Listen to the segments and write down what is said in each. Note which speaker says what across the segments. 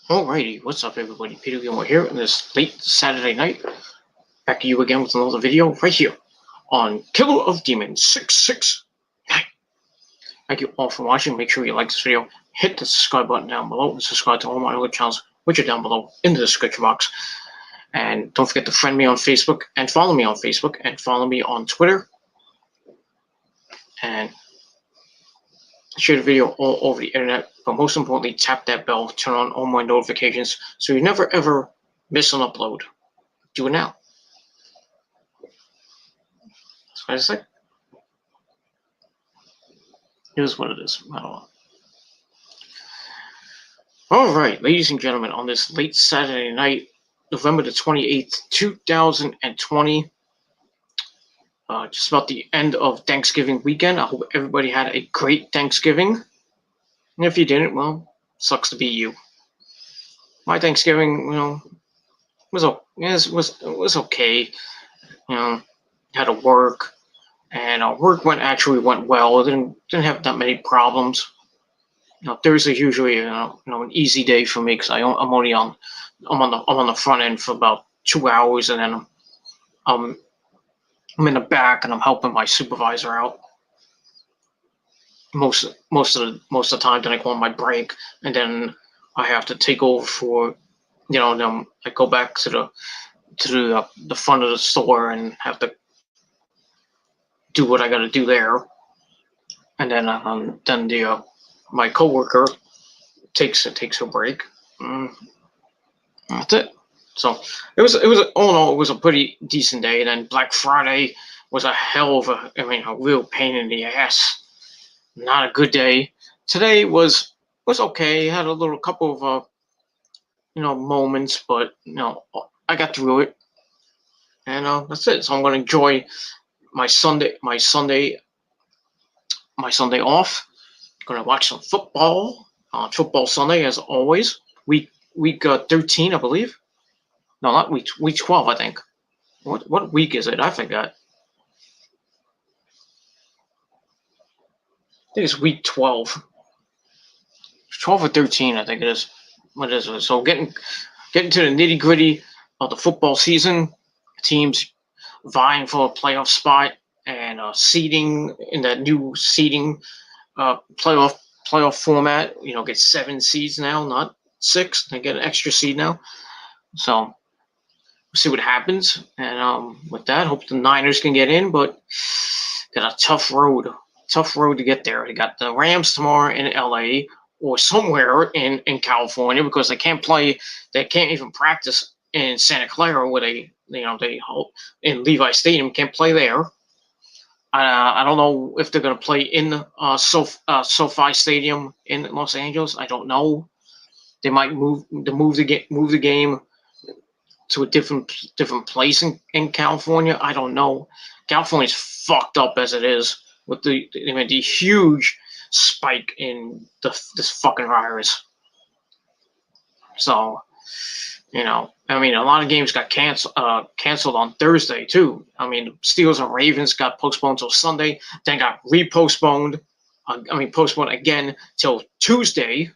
Speaker 1: Alrighty, what's up everybody? Peter Gilmore here on this late Saturday night. Back to you again with another video right here on Killer of Demons 669. Thank you all for watching. Make sure you like this video, hit the subscribe button down below, and subscribe to all my other channels, which are down below in the description box. And don't forget to friend me on Facebook, and follow me on Facebook, and follow me on Twitter. And share the video all over the internet, but most importantly, tap that bell, turn on all my notifications so you never ever miss an upload. Do it now. That's what I say. Here's what it is. I don't know. All right, ladies and gentlemen, on this late Saturday night, November the 28th, 2020, just about the end of Thanksgiving weekend. I hope everybody had a great Thanksgiving. And if you didn't, well, sucks to be you. My Thanksgiving, was okay. Had to work, and work actually went well. Didn't have that many problems. Thursday's usually an easy day for me because I'm on the front end for about 2 hours, and then I'm in the back and I'm helping my supervisor out most of the time. Then I go on my break, and then I have to take over for, then I go back to the front of the store and have to do what I got to do there, and then my coworker takes a break. That's it. So it was all in all, it was a pretty decent day. And then Black Friday was a hell of a real pain in the ass. Not a good day. Today was okay. Had a couple of moments, but I got through it, and that's it. So I'm gonna enjoy my Sunday off. Gonna watch some football on Football Sunday as always. Week 13, I believe. No, not week 12, I think. What week is it? I forgot. I think it's week 12. 12 or 13, I think it is. What is it? So getting to the nitty gritty of the football season, teams vying for a playoff spot, and seeding in that new seeding playoff format. Get 7 seeds now, not 6. They get an extra seed now. So we'll see what happens. And with that, hope the Niners can get in, but got a tough road to get there. They got the Rams tomorrow in LA or somewhere in California, because they can't even practice in Santa Clara, where they in Levi Stadium, can't play there. I don't know if they're going to play in SoFi Stadium in Los Angeles. I don't know. They might move the game to a different place in California. I don't know. California's fucked up as it is with the huge spike in this fucking virus. So, a lot of games got canceled on Thursday too. The Steelers and Ravens got postponed till Sunday, then got postponed again till Tuesday,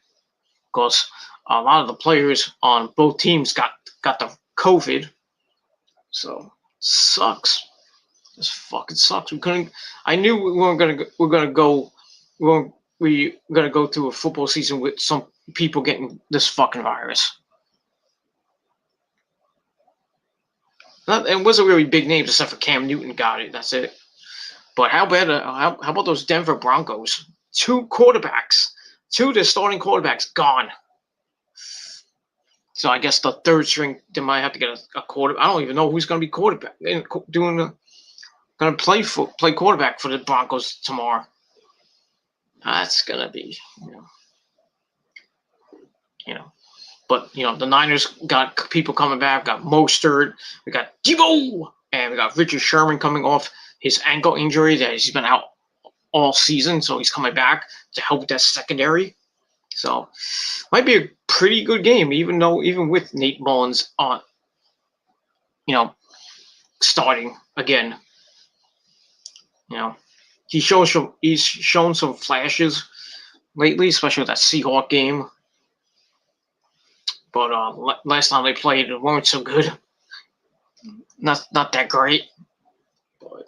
Speaker 1: because a lot of the players on both teams got the COVID. So sucks. This fucking sucks. I knew we were gonna go through a football season with some people getting this fucking virus. It wasn't really big names except for Cam Newton got it. That's it. But how about those Denver Broncos? 2 of their starting quarterbacks gone. So I guess the third string, they might have to get a quarterback. I don't even know who's going to be quarterback. Going to play quarterback for the Broncos tomorrow. That's going to be, But, the Niners got people coming back. Got Mostert. We got Debo. And we got Richard Sherman coming off his ankle injury that he's been out all season. So he's coming back to help with that secondary. So might be a pretty good game, even with Nate Mullins on, starting again. He's shown some flashes lately, especially with that Seahawks game. but last time they played, it weren't so good. Not that great. But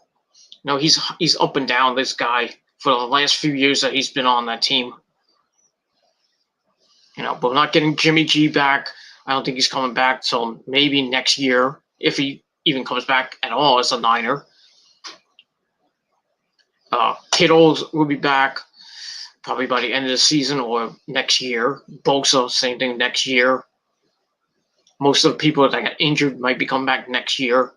Speaker 1: no, he's up and down. This guy for the last few years that he's been on that team. But we're not getting Jimmy G back. I don't think he's coming back till maybe next year, if he even comes back at all as a Niner. Kittle will be back probably by the end of the season or next year. Bosa, same thing next year. Most of the people that got injured might be coming back next year.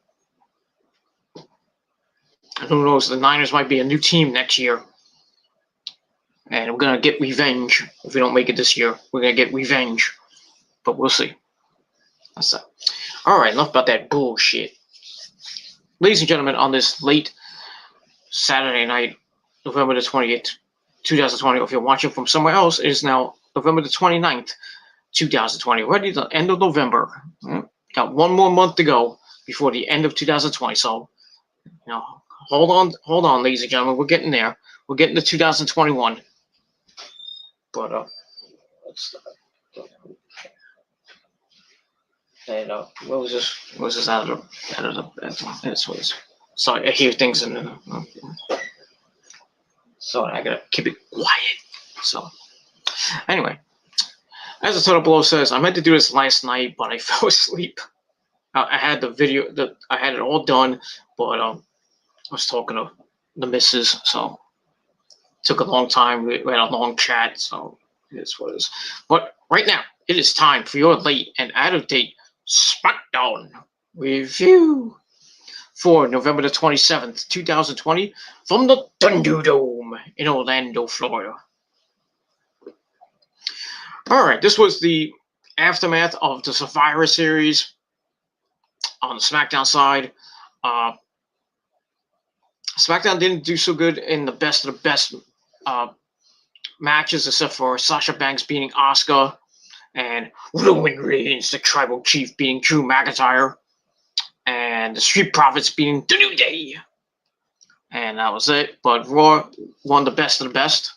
Speaker 1: And who knows, the Niners might be a new team next year. And we're going to get revenge if we don't make it this year. We're going to get revenge. But we'll see. That's that. All right, enough about that bullshit. Ladies and gentlemen, on this late Saturday night, November the 28th, 2020, or if you're watching from somewhere else, it is now November the 29th, 2020. Already the end of November. Got one more month to go before the end of 2020. So, hold on, ladies and gentlemen. We're getting there. We're getting to 2021. But let's start. And what was this? What was this out of the? Sorry, I hear things in the. So I gotta keep it quiet. So anyway, as the title below says, I meant to do this last night, but I fell asleep. I had the video I had it all done, but I was talking to the missus, so it took a long time. We had a long chat, so it is what it is. But right now, it is time for your late and out of date Smackdown review for November the 27th, 2020, from the Thunderdome in Orlando, Florida. All right, this was the aftermath of the Survivor Series on the Smackdown side. Smackdown didn't do so good in the best of the best matches, except for Sasha Banks beating Asuka and Roman Reigns, the Tribal Chief, beating Drew McIntyre, and the Street Profits beating The New Day. And that was it. But Raw won the best of the best.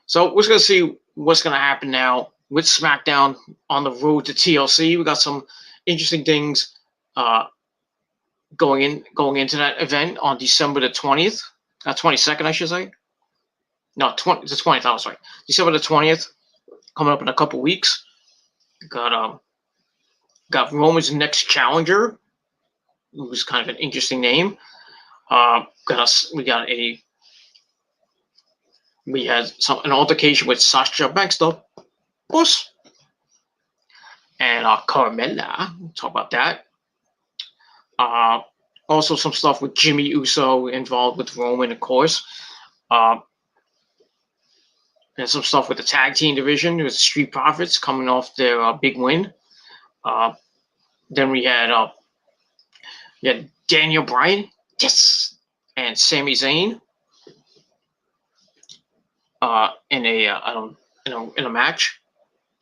Speaker 1: So we're going to see what's going to happen now with SmackDown on the road to TLC. We got some interesting things going into that event on December the 20th. 22nd, I should say. No, the 20th, I was right. December the 20th, coming up in a couple weeks. Got Roman's next challenger, who's kind of an interesting name. We had an altercation with Sasha Banks, though, boss, and Carmella. We'll talk about that. Also, some stuff with Jimmy Uso involved with Roman, of course. And some stuff with the tag team division with the Street Profits coming off their big win. Then we had Daniel Bryan, yes, and Sami Zayn in a match.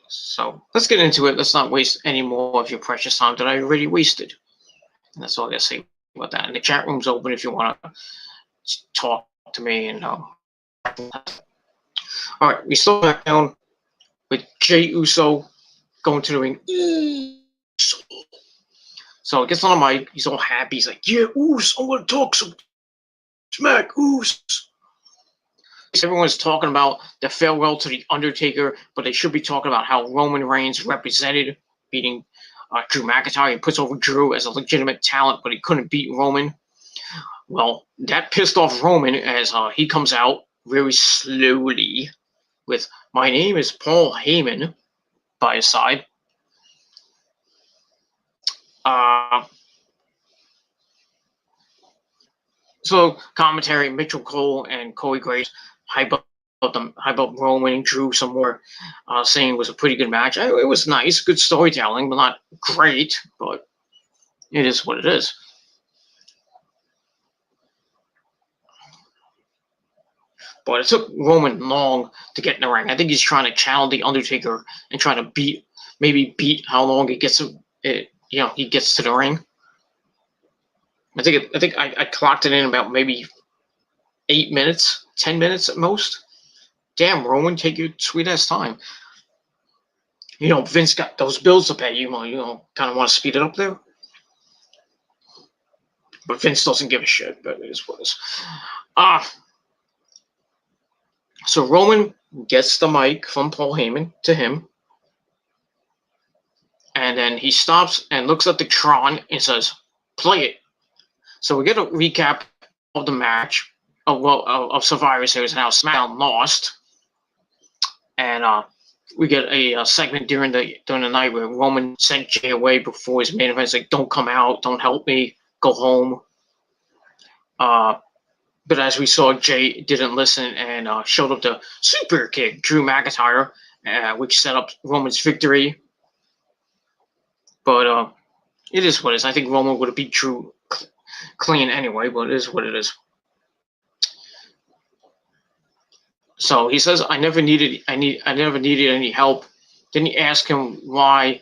Speaker 1: So let's get into it. Let's not waste any more of your precious time that I already wasted. And that's all I gotta say about that. And the chat room's open if you want to talk to me. And all right, we start back down with Jey Uso going to the ring. So he gets on the mic. He's all happy. He's like, "Yeah, Uso, I'm gonna talk some smack, Uso." Everyone's talking about the farewell to the Undertaker, but they should be talking about how Roman Reigns represented beating Drew McIntyre. He puts over Drew as a legitimate talent, but he couldn't beat Roman. Well, that pissed off Roman as he comes out very slowly with "My name is Paul Heyman" by his side. So commentary, Mitchell Cole and Corey Graves hype up Roman and Drew some more, saying it was a pretty good match. It was nice, good storytelling, but not great, but it is what it is. But it took Roman long to get in the ring. I think he's trying to channel the Undertaker and trying to beat how long he gets he gets to the ring. I think I clocked it in about maybe 8 minutes, 10 minutes at most. Damn, Roman, take your sweet ass time. Vince got those bills to pay. Kind of want to speed it up there. But Vince doesn't give a shit. But it is what it is. So Roman gets the mic from Paul Heyman to him. And then he stops and looks at the Tron and says, "Play it." So we get a recap of the match of Survivor Series and how SmackDown lost. And we get a segment during the night where Roman sent Jay away before his main event. It's like, "Don't come out, don't help me, go home." But as we saw, Jay didn't listen and showed up the super kick, Drew McIntyre, which set up Roman's victory. But it is what it is. I think Roman would have beat Drew clean anyway, but it is what it is. So he says, I never needed any help." Then he asked him why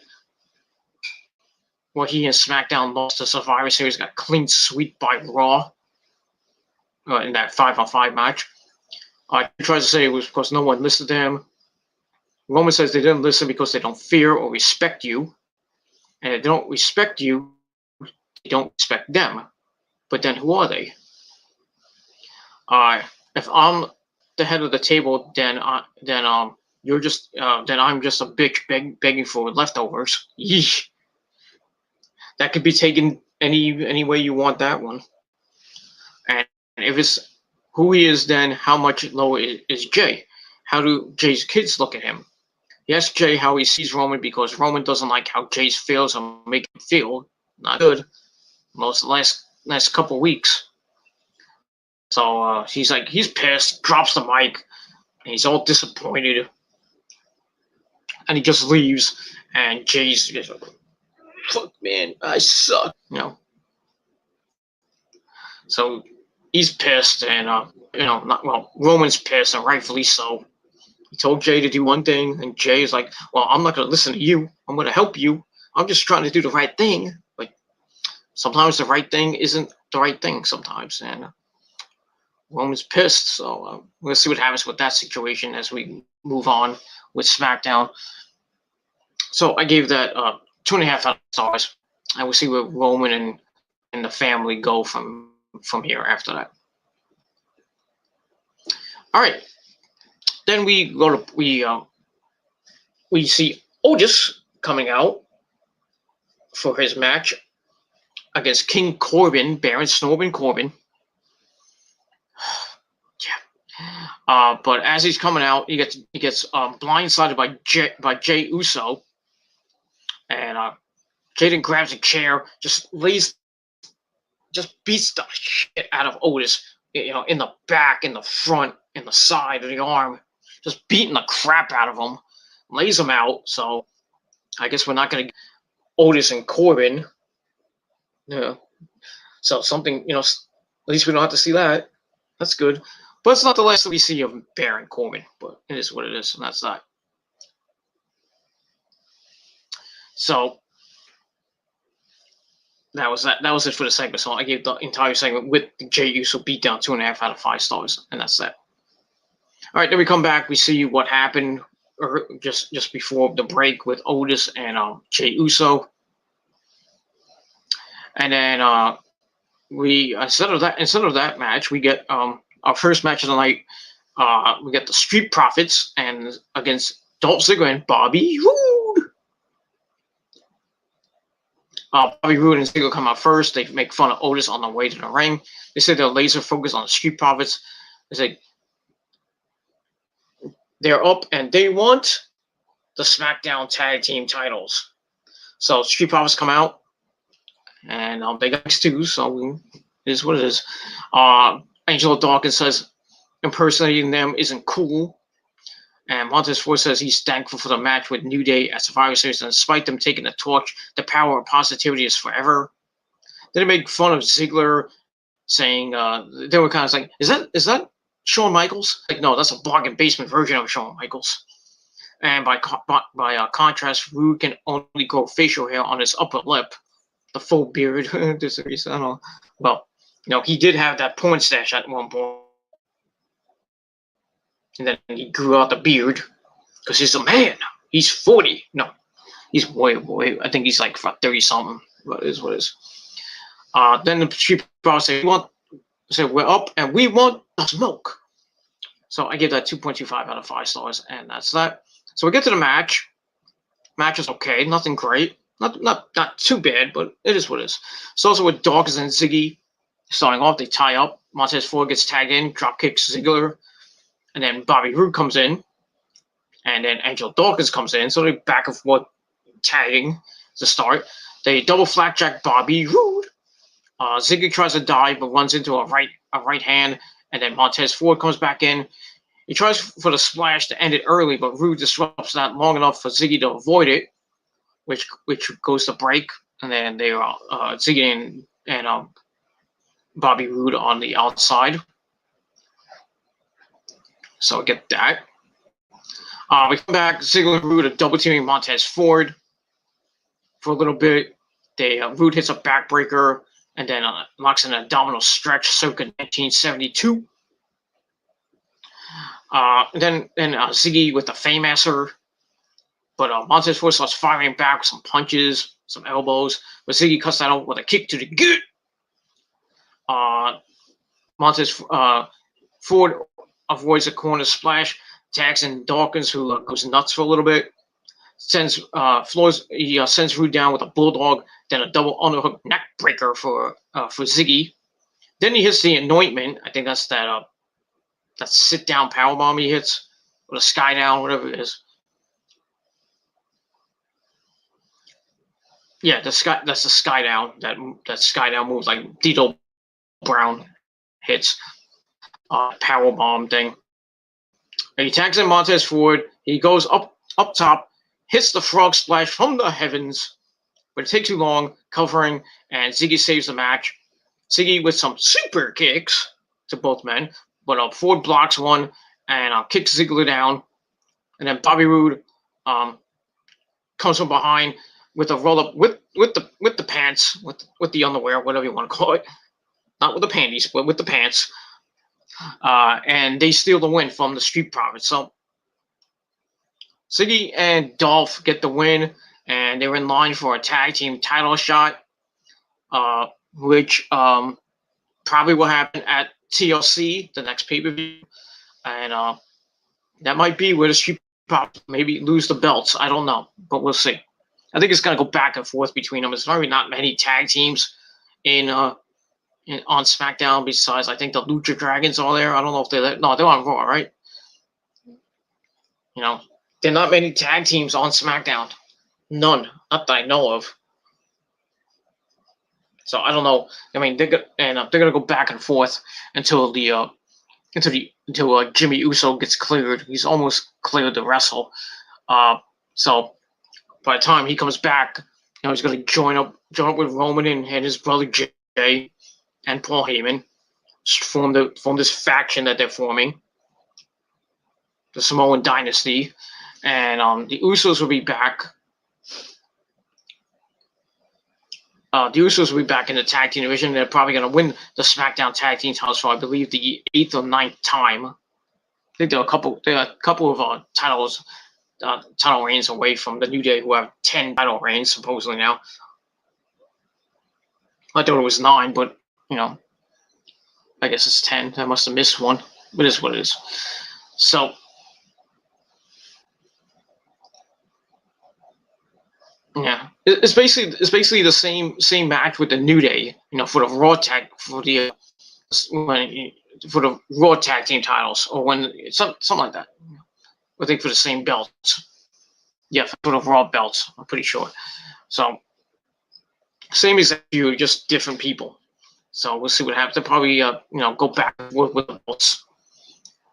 Speaker 1: he and SmackDown lost the Survivor Series, got clean sweep by Raw in that 5-on-5 match. He tries to say it was because no one listened to him. Roman says they didn't listen because they don't fear or respect you. And if they don't respect you, they don't respect them. But then who are they? If I'm the head of the table, then I'm just a bitch begging for leftovers. Yeesh. That could be taken any way you want that one. And if it's who he is, then how much lower is Jay? How do Jay's kids look at him? He asks Jay how he sees Roman because Roman doesn't like how Jay's feels or make him feel not good most of the last couple weeks. So he's pissed, drops the mic, and he's all disappointed. And he just leaves, and Jay's just like, "Fuck, man, I suck." So he's pissed, and Roman's pissed, and rightfully so. He told Jay to do one thing, and Jay is like, "Well, I'm not going to listen to you. I'm going to help you. I'm just trying to do the right thing." But sometimes the right thing isn't the right thing sometimes, and Roman's pissed. So we'll see what happens with that situation as we move on with SmackDown. So I gave that 2.5 stars. And we'll see where Roman and the family go from here after that. All right. Then we see Otis coming out for his match against King Corbin, Baron Corbin Corbin. Yeah. But as he's coming out, he gets blindsided by Jey Uso, and Jaden grabs a chair, just beats the shit out of Otis, in the back, in the front, in the side of the arm, just beating the crap out of him, lays him out. So I guess we're not going to get Otis and Corbin. Yeah. So something, at least we don't have to see that. That's good. But it's not the last that we see of Baron Corbin, but it is what it is, and that's that. So that was it for the segment. So I gave the entire segment with the Jey Uso beatdown 2.5 out of 5 stars, and that's that. All right, then we come back. We see what happened just before the break with Otis and Jey Uso, and then instead of that match, we get our first match of the night. We get the Street Profits and against Dolph Ziggler and Bobby Roode. Bobby Roode and Ziggler come out first. They make fun of Otis on the way to the ring. They say they're laser focused on the Street Profits. They say they're up and they want the SmackDown Tag Team titles. So Street Profits come out, and they got too. So it is what it is. Angelo Dawkins says impersonating them isn't cool. And Montez Ford says he's thankful for the match with New Day at Survivor Series, and despite them taking the torch, the power of positivity is forever. Then they make fun of Ziggler, saying they were kind of saying, "Is that Shawn Michaels?" Like, no, that's a bargain basement version of Shawn Michaels. And by contrast, Roode can only grow facial hair on his upper lip. The full beard disagrees. I don't know. Well, he did have that porn stash at one point. And then he grew out the beard because he's a man. He's 40. No, he's way. I think he's like 30 something. What is? Then the Street Profits say we're up and we want the smoke. So I give that 2.25 out of 5 stars, and that's that. So we get to the match. Match is okay, nothing great, not too bad, but it is what it is. So also with Dawkins and Ziggy starting off, they tie up. Montez Ford gets tagged in, drop kicks Ziggler, and then Bobby Roode comes in, and then Angelo Dawkins comes in. So they back and forth tagging to start. They double flapjack Bobby Roode. Ziggy tries to dive but runs into a right hand, and then Montez Ford comes back in. He tries for the splash to end it early, but Roode disrupts that long enough for Ziggy to avoid it, which goes to break, and then they are Ziggy and Bobby Roode on the outside. So I get that. We come back. Ziggler and Roode are double teaming Montez Ford for a little bit. Roode hits a backbreaker and then locks in an abdominal stretch circa 1972. Then Ziggy with the Fameasser, but Montez Ford starts firing back with some punches, some elbows, but Ziggy cuts that out with a kick to the gut. Montez Ford avoids a corner splash, tags in Dawkins, who goes nuts for a little bit. Sends Roode down with a bulldog, then a double underhook neck breaker for Ziggy. Then he hits the anointment. I think that's that sit down powerbomb he hits, or the sky down, whatever it is. Yeah, that's the sky down. That sky down move like Dito Brown hits, powerbomb thing. And he tags in Montez Ford. He goes up top, hits the frog splash from the heavens, but it takes too long, covering, and Ziggy saves the match. Ziggy with some super kicks to both men, but Ford blocks one and kicks Ziggler down, and then Bobby Roode comes from behind with a roll up with the pants, with the underwear, whatever you want to call it, not with the panties, but with the pants, and they steal the win from the Street Profits. So Ziggy and Dolph get the win, and they're in line for a tag team title shot, which probably will happen at TLC, the next pay-per-view, and that might be where the Street Profits maybe lose the belts. I don't know, but we'll see. I think it's going to go back and forth between them. There's probably not many tag teams on SmackDown besides, I think, the Lucha Dragons are there. I don't know if they're on Raw, right? There are not many tag teams on SmackDown. None, not that I know of. So I don't know. I mean, they're gonna go back and forth until Jimmy Uso gets cleared. He's almost cleared to wrestle. So by the time he comes back, he's gonna join up with Roman and his brother Jay and Paul Heyman, form this faction that they're forming, the Samoan Dynasty, and the Usos will be back. The Usos will be back in the tag team division. They're probably going to win the SmackDown tag team titles for, I believe, the 8th or 9th time. I think there are a couple of title reigns away from the New Day, who have 10 title reigns supposedly now. I thought it was 9, but I guess it's 10. I must have missed one, but it's what it is. So yeah, it's basically the same match with the New Day, for the Raw tag for the Raw tag team titles, or when something like that. I think for the same belts. Yeah, for the Raw belts, I'm pretty sure. So same as you, just different people. So we'll see what happens. They'll probably go back and forth with the belts,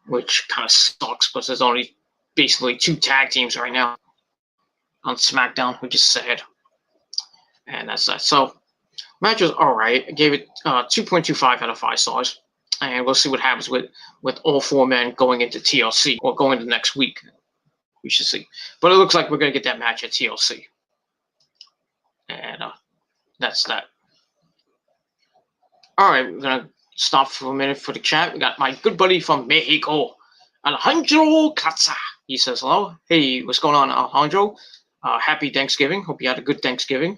Speaker 1: which kind of sucks because there's only basically 2 tag teams right now on SmackDown, which is sad. And that's that. So match was all right. I gave it 2.25 out of 5 stars. And we'll see what happens with all 4 men going into TLC or going into next week. We should see. But it looks like we're going to get that match at TLC. And that's that. All right, we're going to stop for a minute for the chat. We got my good buddy from Mexico, Alejandro Katza. He says hello. Hey, what's going on, Alejandro? Happy Thanksgiving. Hope you had a good Thanksgiving.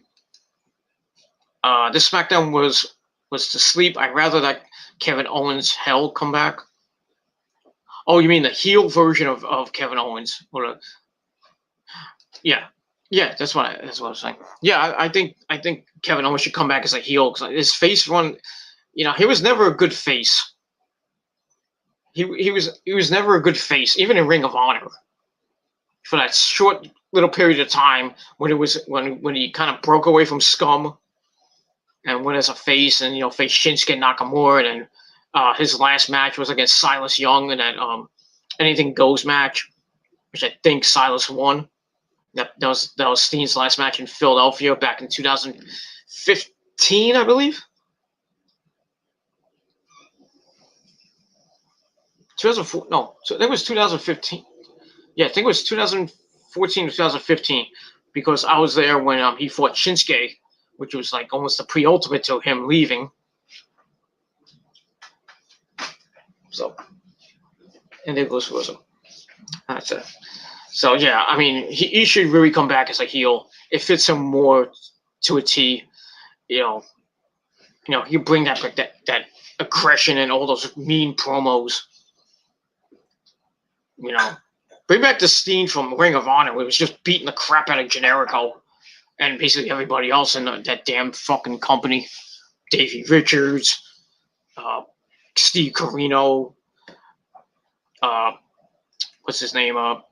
Speaker 1: This SmackDown was to sleep. I'd rather that Kevin Owens hell come back. Oh, you mean the heel version of Kevin Owens? Yeah, yeah, that's what I was saying. Yeah, I think Kevin Owens should come back as a heel because his face run. He was never a good face. He was never a good face, even in Ring of Honor. For that short little period of time when he kind of broke away from Scum and went as a face and faced Shinsuke Nakamura, and his last match was against Silas Young in that Anything Goes match, which I think Silas won. That was Steen's last match in Philadelphia back in 2015, I believe. 2004? No, so I think it was 2015. Yeah, I think it was 2014 or 2015 because I was there when he fought Shinsuke, which was like almost the pre-ultimate to him leaving. So, and there goes Rosa. That's it. So yeah, I mean, he should really come back as a heel. It fits him more to a T. You bring that aggression and all those mean promos. Bring back the Steen from Ring of Honor. It was just beating the crap out of Generico and basically everybody else in that damn fucking company. Davey Richards, Steve Corino, what's his name? Well,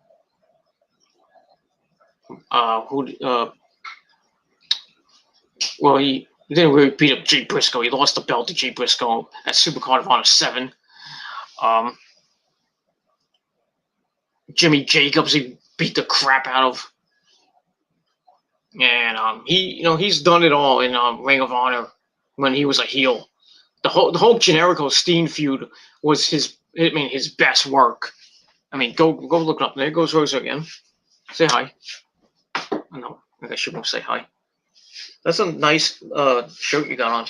Speaker 1: he didn't really beat up Jay Briscoe. He lost the belt to Jay Briscoe at Supercard of Honor 7. Jimmy Jacobs, he beat the crap out of. And he's done it all in Ring of Honor when he was a heel. The whole Generico Steen feud was his best work. I mean, go look it up. There goes Rosa again. Say hi. No, I guess she won't say hi. That's a nice shirt you got on.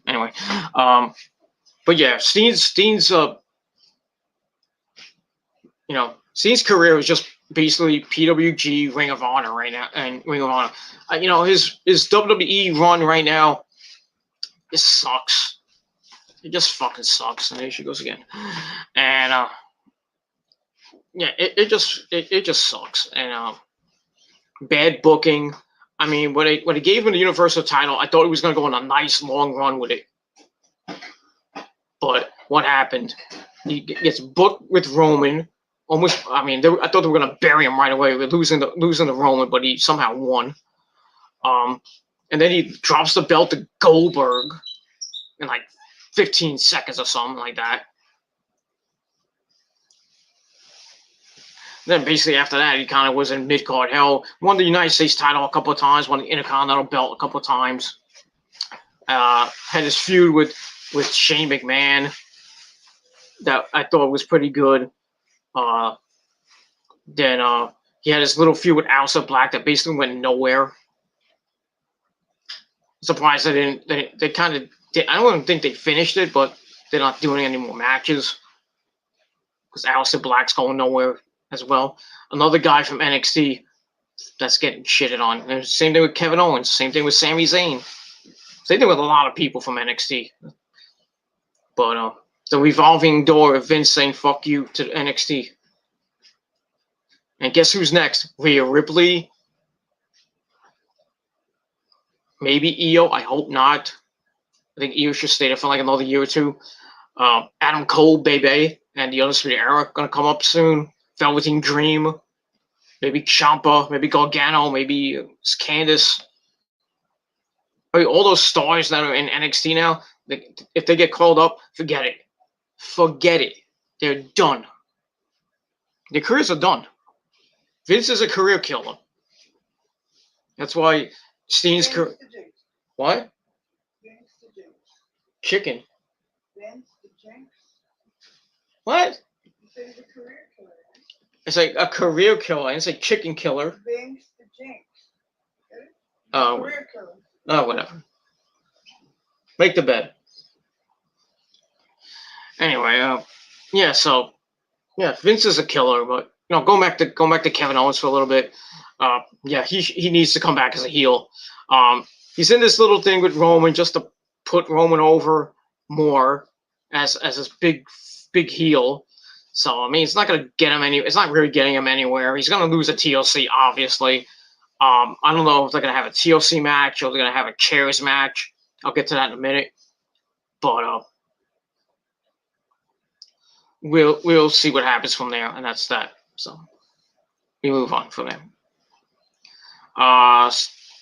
Speaker 1: Anyway, but yeah, Steen's Steen's career is just basically PWG, Ring of Honor right now, and Ring of Honor. His WWE run right now, it sucks. It just fucking sucks. And there she goes again. And yeah, it just sucks. And bad booking. I mean, when they gave him the Universal title, I thought he was going to go on a nice long run with it. But what happened? He gets booked with Roman. Almost, I thought they were going to bury him right away with losing the Roman, but he somehow won. And then he drops the belt to Goldberg in like 15 seconds or something like that. Then basically after that, he kind of was in mid-card hell. Won the United States title a couple of times. Won the Intercontinental belt a couple of times. Had his feud with Shane McMahon that I thought was pretty good. Then he had his little feud with Aleister Black that basically went nowhere. Surprised they kind of did. I don't think they finished it, but they're not doing any more matches because Aleister Black's going nowhere as well. Another guy from NXT that's getting shitted on. And same thing with Kevin Owens. Same thing with Sami Zayn. Same thing with a lot of people from NXT. But the revolving door of Vince saying "fuck you" to NXT. And guess who's next? Rhea Ripley. Maybe Io. I hope not. I think Io should stay there for like another year or two. Adam Cole, Bebe, and the Undisputed Era going to come up soon. Velveteen Dream. Maybe Ciampa. Maybe Gargano. Maybe Candice. I mean, all those stars that are in NXT now, if they get called up, forget it. Forget it. They're done. Their careers are done. Vince is a career killer. That's why Steen's career. What? Chicken. What? It's like a career killer. It's like chicken killer. Oh, whatever. Make the bed. Anyway, yeah. So Yeah, Vince is a killer, but going back to Kevin Owens for a little bit. Yeah, he needs to come back as a heel. He's in this little thing with Roman just to put Roman over more as this big heel. So I mean, it's not gonna get him any. It's not really getting him anywhere. He's gonna lose a TLC, obviously. I don't know if they're gonna have a TLC match or they're gonna have a chairs match. I'll get to that in a minute, but we'll see what happens from there, and that's that. So we move on from there.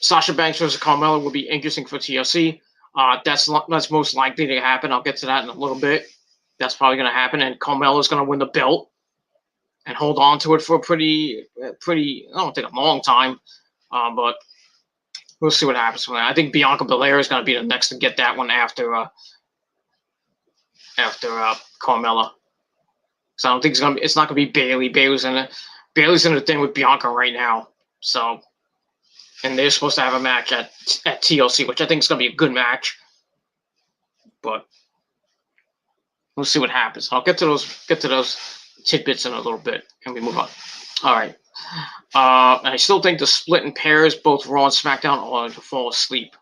Speaker 1: Sasha Banks versus Carmella will be interesting for TLC. That's most likely to happen. I'll get to that in a little bit. That's probably going to happen, and Carmella's going to win the belt and hold on to it for a pretty. I don't think a long time, but we'll see what happens from that. I think Bianca Belair is going to be the next to get that one after Carmella. So I don't think it's not going to be Bayley. Bayley's in the thing with Bianca right now. So, and they're supposed to have a match at TLC, which I think is going to be a good match. But we'll see what happens. I'll get to those tidbits in a little bit, and we move on. All right. I still think the split in pairs, both Raw and SmackDown, are going to fall asleep.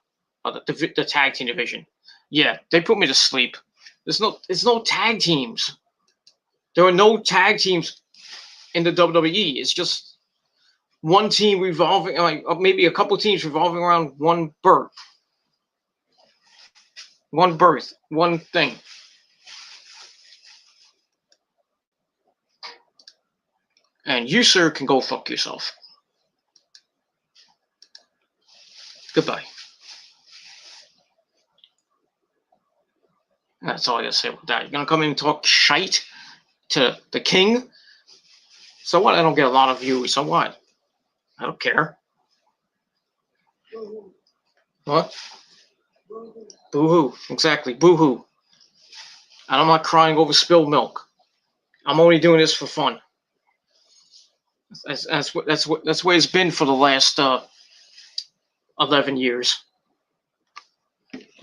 Speaker 1: The tag team division. Yeah, they put me to sleep. There's no tag teams. There are no tag teams in the WWE. It's just one team revolving, like maybe a couple teams revolving around one berth. One berth, one thing. And you, sir, can go fuck yourself. Goodbye. That's all I gotta say about that. You're gonna come in and talk shite to the king? So what? I don't get a lot of views. So what? I don't care. What? Boo-hoo. Exactly. Boo-hoo. And I'm not crying over spilled milk. I'm only doing this for fun. That's the way it's been for the last 11 years.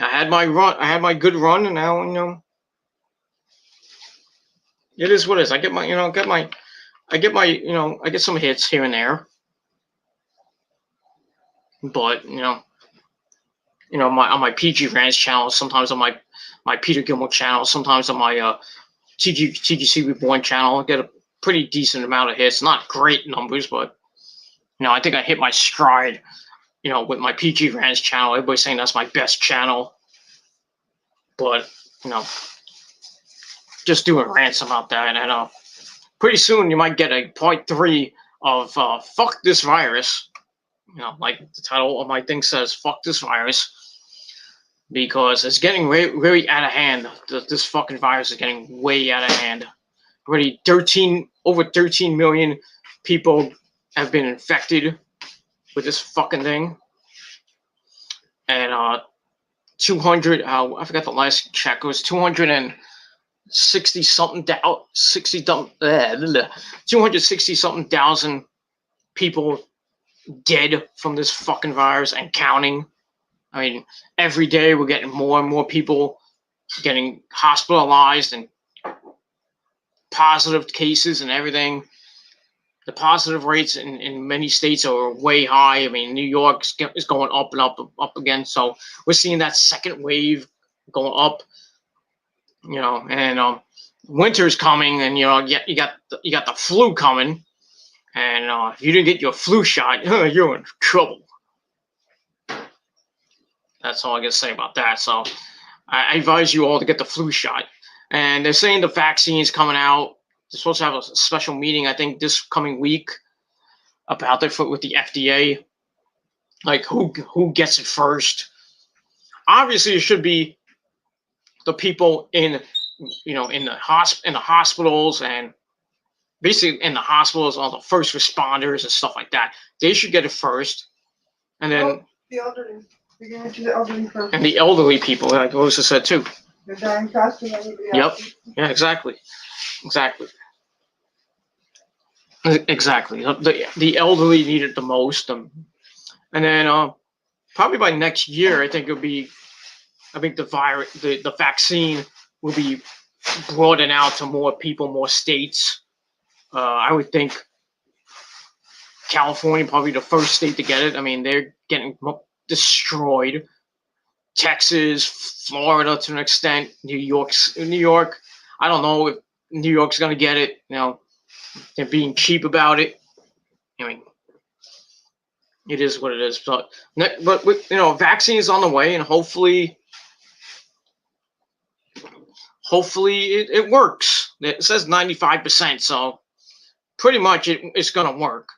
Speaker 1: I had my run. I had my good run, and now it is what it is. I get some hits here and there, but on my PG Rants channel, sometimes on my Peter Gilmore channel, sometimes on my TGC Reborn channel, I get a pretty decent amount of hits. Not great numbers, but I think I hit my stride. With my PG Rants channel, everybody's saying that's my best channel, but just doing rants about that, and pretty soon you might get a part 3 of "Fuck This Virus." Like the title of my thing says, "Fuck This Virus," because it's getting very out of hand. This fucking virus is getting way out of hand. Already over 13 million people have been infected with this fucking thing, and 200. I forgot the last check. It was 260 something 260 something thousand people dead from this fucking virus and counting. I mean, every day we're getting more and more people getting hospitalized and positive cases and everything. The positive rates in many states are way high. I mean, New York is going up and up again. So we're seeing that second wave going up. And winter's coming, and you got the flu coming, and if you didn't get your flu shot, you're in trouble. That's all I gotta say about that. So I advise you all to get the flu shot. And they're saying the vaccine's coming out. They're supposed to have a special meeting, I think, this coming week about it with the FDA. Like who gets it first? Obviously, it should be the people in the hospitals, and basically in the hospitals, all the first responders and stuff like that. They should get it first, and then
Speaker 2: the elderly. You're giving it to the elderly first.
Speaker 1: And the elderly people, like Rosa said too.
Speaker 2: They're dying faster than anybody
Speaker 1: Yep.
Speaker 2: else.
Speaker 1: Yeah. Exactly. The elderly need it the most, and then probably by next year, I think the vaccine will be broadened out to more people, more states, I would think California probably the first state to get it. I mean, they're getting destroyed. Texas, Florida to an extent, New York. I don't know if New York's gonna get it. They're being cheap about it. I mean, it is what it is. But vaccine is on the way, and hopefully it works. It says 95%, so pretty much it's gonna work.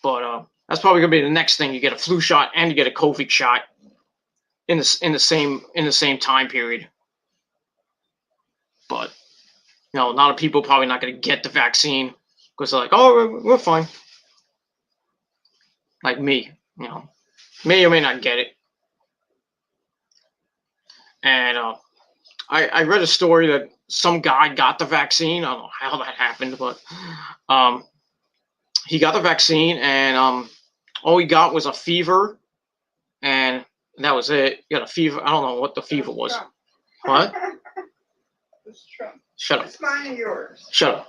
Speaker 1: But that's probably gonna be the next thing. You get a flu shot and you get a COVID shot in the same time period. But a lot of people probably not gonna get the vaccine because they're like, oh, we're fine. Like me, may or may not get it. And I read a story that some guy got the vaccine. I don't know how that happened, but he got the vaccine, and all he got was a fever, and that was it. He got a fever. I don't know what the fever was. What? Shut up.
Speaker 2: It's mine or yours?
Speaker 1: Shut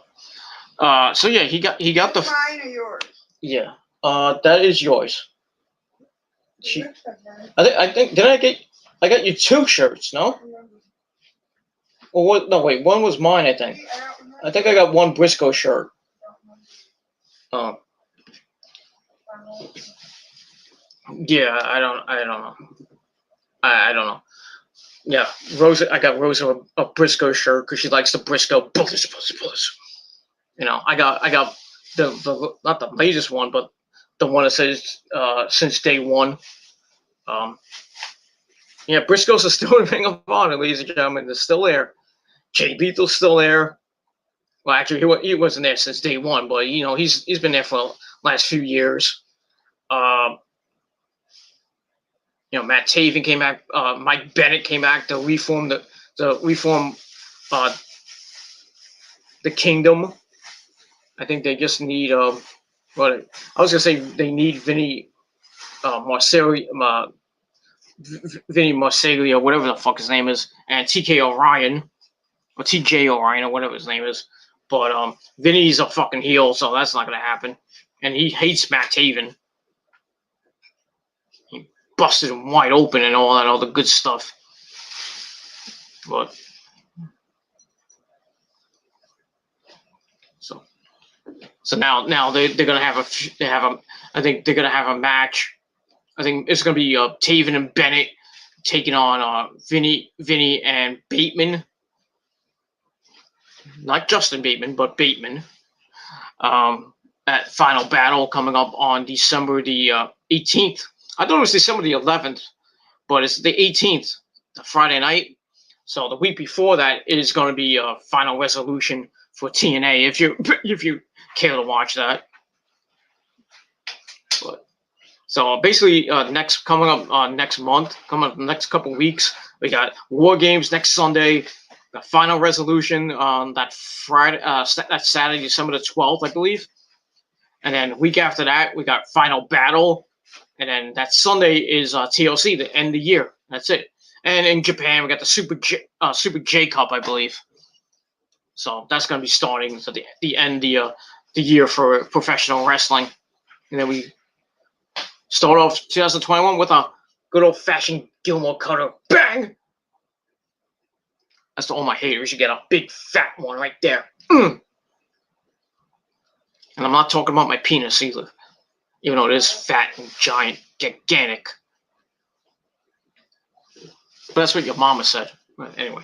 Speaker 1: up. So yeah, he got the.
Speaker 2: It's mine or yours?
Speaker 1: Yeah. That is yours. I think I got you 2 shirts, no? Or what? No, wait. One was mine, I think. I think I got 1 Briscoe shirt. Yeah, I don't know. I don't know. Yeah, I got Rosa a Briscoe shirt because she likes the Briscoe bullets. I got the not the latest one, but the one that says since day one. Yeah, Briscoes are still in Ring of Honor, ladies and gentlemen. They're still there. Jay Bethel's still there. Well, actually, he wasn't there since day one, but he's been there for the last few years. Matt Taven came back. Mike Bennett came back to reform the Kingdom. I think they just need I was gonna say they need Vinny Marseglia, whatever the fuck his name is, and TK Orion or TJ Orion or whatever his name is. But Vinny's a fucking heel, so that's not gonna happen. And he hates Matt Taven. He busted him wide open and all that other good stuff. But so now they're gonna have I think they're gonna have a match. I think it's gonna be Taven and Bennett taking on Vinny and Bateman. Not Justin Bateman, but Bateman. At Final Battle coming up on December the 18th. I thought it was December the 11th, but it's the 18th, the Friday night. So the week before that is going to be a Final Resolution for TNA if you care to watch that. But so basically, next month, coming up next couple weeks, we got War Games next Sunday. The Final Resolution on that Friday, that Saturday, December the 12th, I believe. And then week after that, we got Final Battle. And then that Sunday is TLC, the end of the year. That's it. And in Japan, we got the Super J Cup, I believe. So that's going to be starting to the end of the year for professional wrestling. And then we start off 2021 with a good old-fashioned Gilmore Cutter. Bang! That's to all my haters. You get a big fat one right there. And I'm not talking about my penis either. Even though it is fat and giant, gigantic. But that's what your mama said. But anyway.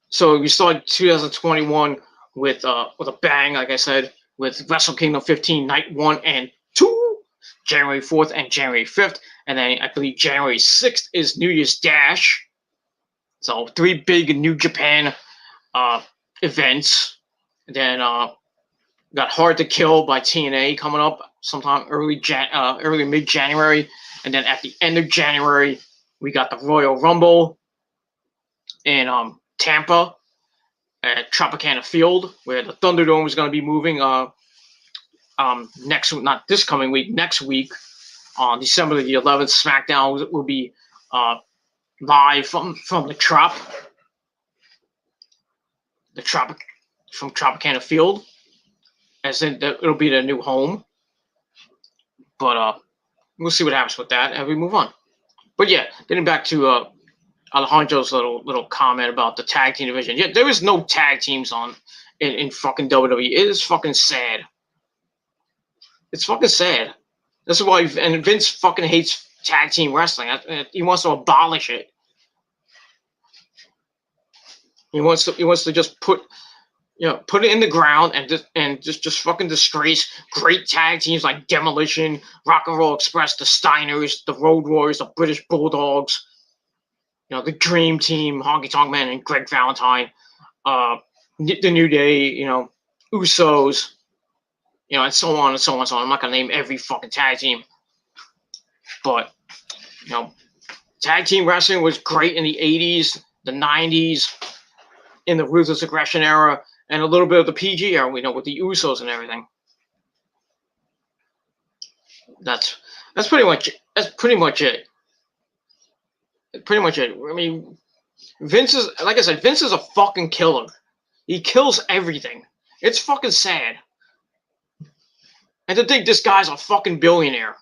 Speaker 1: So we started 2021 with a bang, like I said, with Wrestle Kingdom 15, Night 1 and 2, January 4th and January 5th. And then I believe January 6th is New Year's Dash. So 3 big New Japan events. And then got Hard to Kill by TNA coming up sometime early mid-January. And then at the end of January, we got the Royal Rumble in Tampa at Tropicana Field, where the Thunderdome is going to be moving next, not this coming week, next week on December the 11th. Smackdown will be live from the Trop. from Tropicana Field, as in it'll be their new home. But we'll see what happens with that as we move on. But yeah, getting back to Alejandro's little comment about the tag team division. Yeah, there is no tag teams in fucking WWE. It is fucking sad. It's fucking sad. This is why, and Vince fucking hates tag team wrestling. He wants to abolish it. He wants to just put it in the ground and just fucking disgrace great tag teams like Demolition, Rock and Roll Express, the Steiners, the Road Warriors, the British Bulldogs, the Dream Team, Honky Tonk Man and Greg Valentine, the New Day, Usos, and so on and so on and so on. I'm not gonna name every fucking tag team, but tag team wrestling was great in the 80s, the 90s, in the Ruthless Aggression era, and a little bit of the PG era, with the Usos and everything. That's pretty much it. Pretty much it. I mean, Vince is, like I said, Vince is a fucking killer. He kills everything. It's fucking sad. And to think this guy's a fucking billionaire.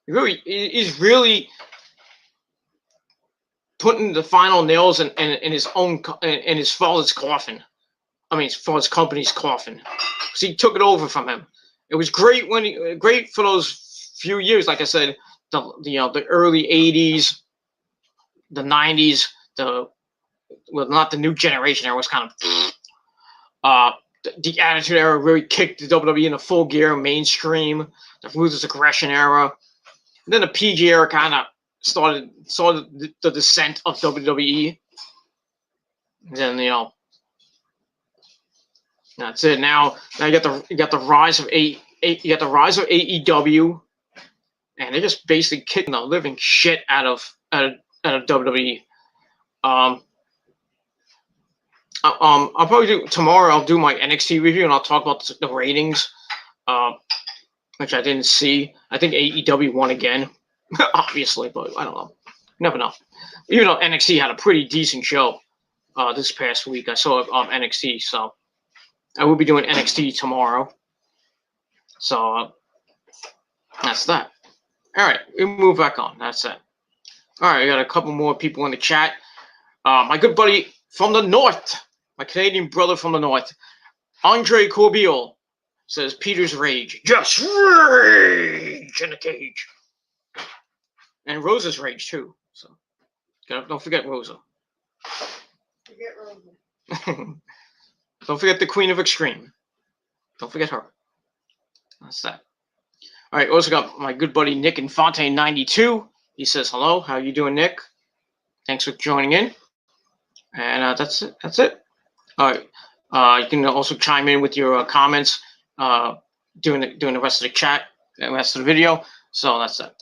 Speaker 1: He's really putting the final nails in his own, in his father's coffin. I mean, for his company's coffin. Because he took it over from him. It was great great for those few years, like I said, the early 80s, the 90s, not the new generation era was kind of the Attitude Era really kicked the WWE into full gear, mainstream, the Ruthless Aggression era. And then the PG era kind of started the descent of WWE. And then that's it. Now you got the rise of AEW, and they're just basically kicking the living shit out of WWE. I'll probably do tomorrow. I'll do my NXT review and I'll talk about the ratings, which I didn't see. I think AEW won again, obviously, but I don't know. Never know. Even though NXT had a pretty decent show this past week, I saw NXT, so I will be doing NXT tomorrow. So that's that. All right, we move back on. That's it. All right, I got a couple more people in the chat. My good buddy from the north. My Canadian brother from the north, Andre Corbeil, says Peter's rage. Just rage in the cage. And Rosa's rage too. So don't forget Rosa.
Speaker 2: Forget Rosa.
Speaker 1: Don't forget the Queen of Extreme. Don't forget her. That's that. All right, also got my good buddy Nick Infante 92. He says hello. How you doing, Nick? Thanks for joining in. And that's it. That's it. All right. You can also chime in with your comments during the rest of the chat, the rest of the video. So that's it.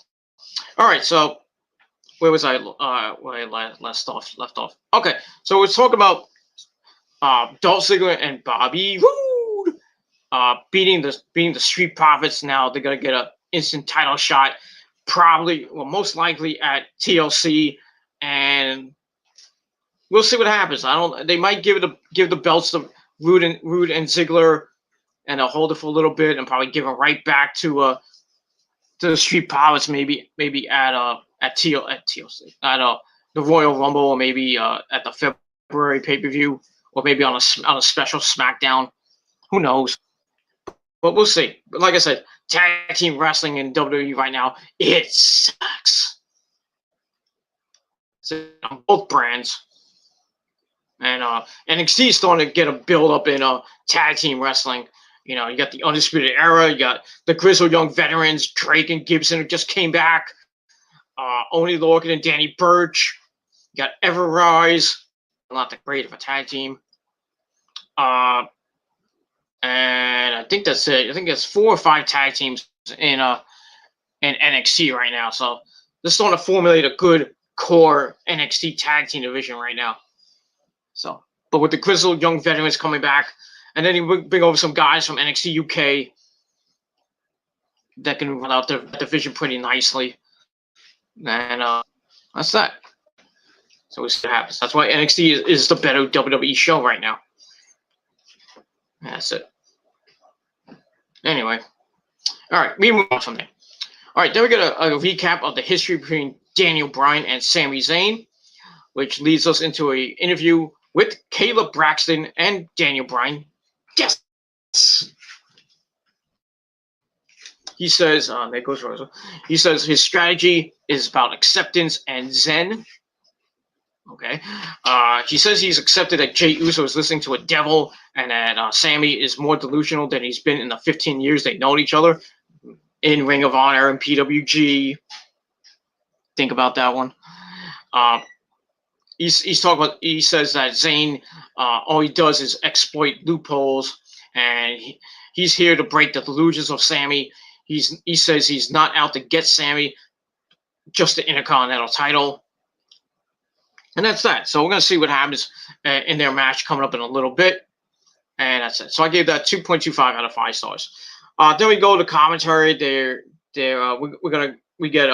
Speaker 1: All right. So where was I? Where I left off. Okay. So we're talking about Dolph Ziggler and Bobby Roode beating the Street Profits. Now they're gonna get an instant title shot, probably, well, most likely at TLC, and we'll see what happens. They might give the belts to Roode and Ziggler, and they'll hold it for a little bit, and probably give it right back to the Street Profits, maybe at TLC, at the Royal Rumble, or maybe at the February pay-per-view, or maybe on a special Smackdown. Who knows? But we'll see. But like I said, tag team wrestling in WWE right now, it sucks. So on both brands. And NXT is starting to get a build-up in tag team wrestling. You got the Undisputed Era, you got the Grizzled Young Veterans, Drake and Gibson, who just came back. Oney Lorcan and Danny Burch. You got Everrise, not that great of a tag team. And I think that's it. I think there's 4 or 5 tag teams in NXT right now. So they're starting to formulate a good core NXT tag team division right now. So, but with the Grizzled Young Veterans coming back, and then you bring over some guys from NXT UK that can run out their division pretty nicely. And that's that. So we'll see what happens. That's why NXT is the better WWE show right now. That's it. Anyway. All right, we move on from there. All right, then we get a recap of the history between Daniel Bryan and Sami Zayn, which leads us into an interview with Caleb Braxton and Daniel Bryan. Yes. He says, there goes Rosa. He says his strategy is about acceptance and Zen. Okay. He says he's accepted that Jey Uso is listening to a devil and that Sami is more delusional than he's been in the 15 years they've known each other in Ring of Honor and PWG. Think about that one. He's talking about. He says that Zayn, all he does is exploit loopholes, and he's here to break the delusions of Sami. He says he's not out to get Sami, just the Intercontinental title. And that's that. So we're going to see what happens in their match coming up in a little bit. And that's it. So I gave that 2.25 out of 5 stars. Then we go to commentary. We get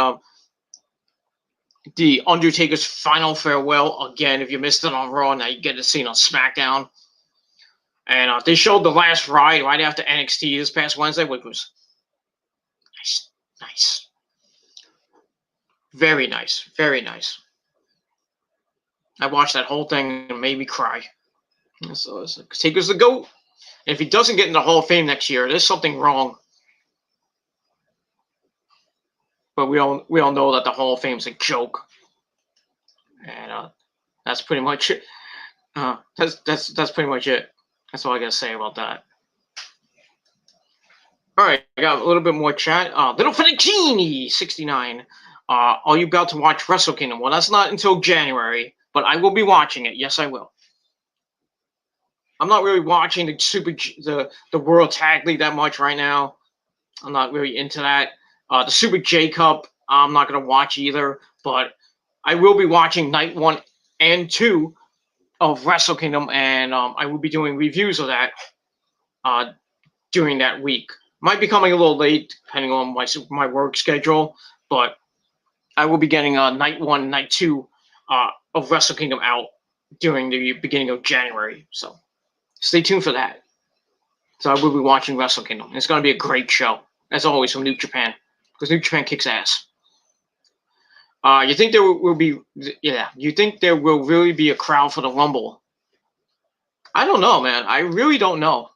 Speaker 1: the Undertaker's final farewell. Again, if you missed it on Raw, now you get to see it on SmackDown. And they showed the last ride right after NXT this past Wednesday, which was nice. Very nice. Very nice. I watched that whole thing and it made me cry. So it's like, Taker's the GOAT. And if he doesn't get in the Hall of Fame next year, there's something wrong. But we all know that the Hall of Fame's a joke. And that's pretty much it. That's pretty much it. That's all I gotta say about that. All right, I got a little bit more chat. Little Fettuccine 69. Are you about to watch Wrestle Kingdom? Well, that's not until January, but I will be watching it. Yes, I will. I'm not really watching the World Tag League that much right now. I'm not really into that. The Super J Cup, I'm not gonna watch either, but I will be watching night 1 and 2 of Wrestle Kingdom, and I will be doing reviews of that during that week. Might be coming a little late depending on my work schedule, but I will be getting night 1, night 2 of Wrestle Kingdom out during the beginning of January. So stay tuned for that. So I will be watching Wrestle Kingdom. It's going to be a great show, as always, from New Japan, because New Japan kicks ass. You think there will be? Yeah. You think there will really be a crowd for the Rumble? I don't know, man. I really don't know.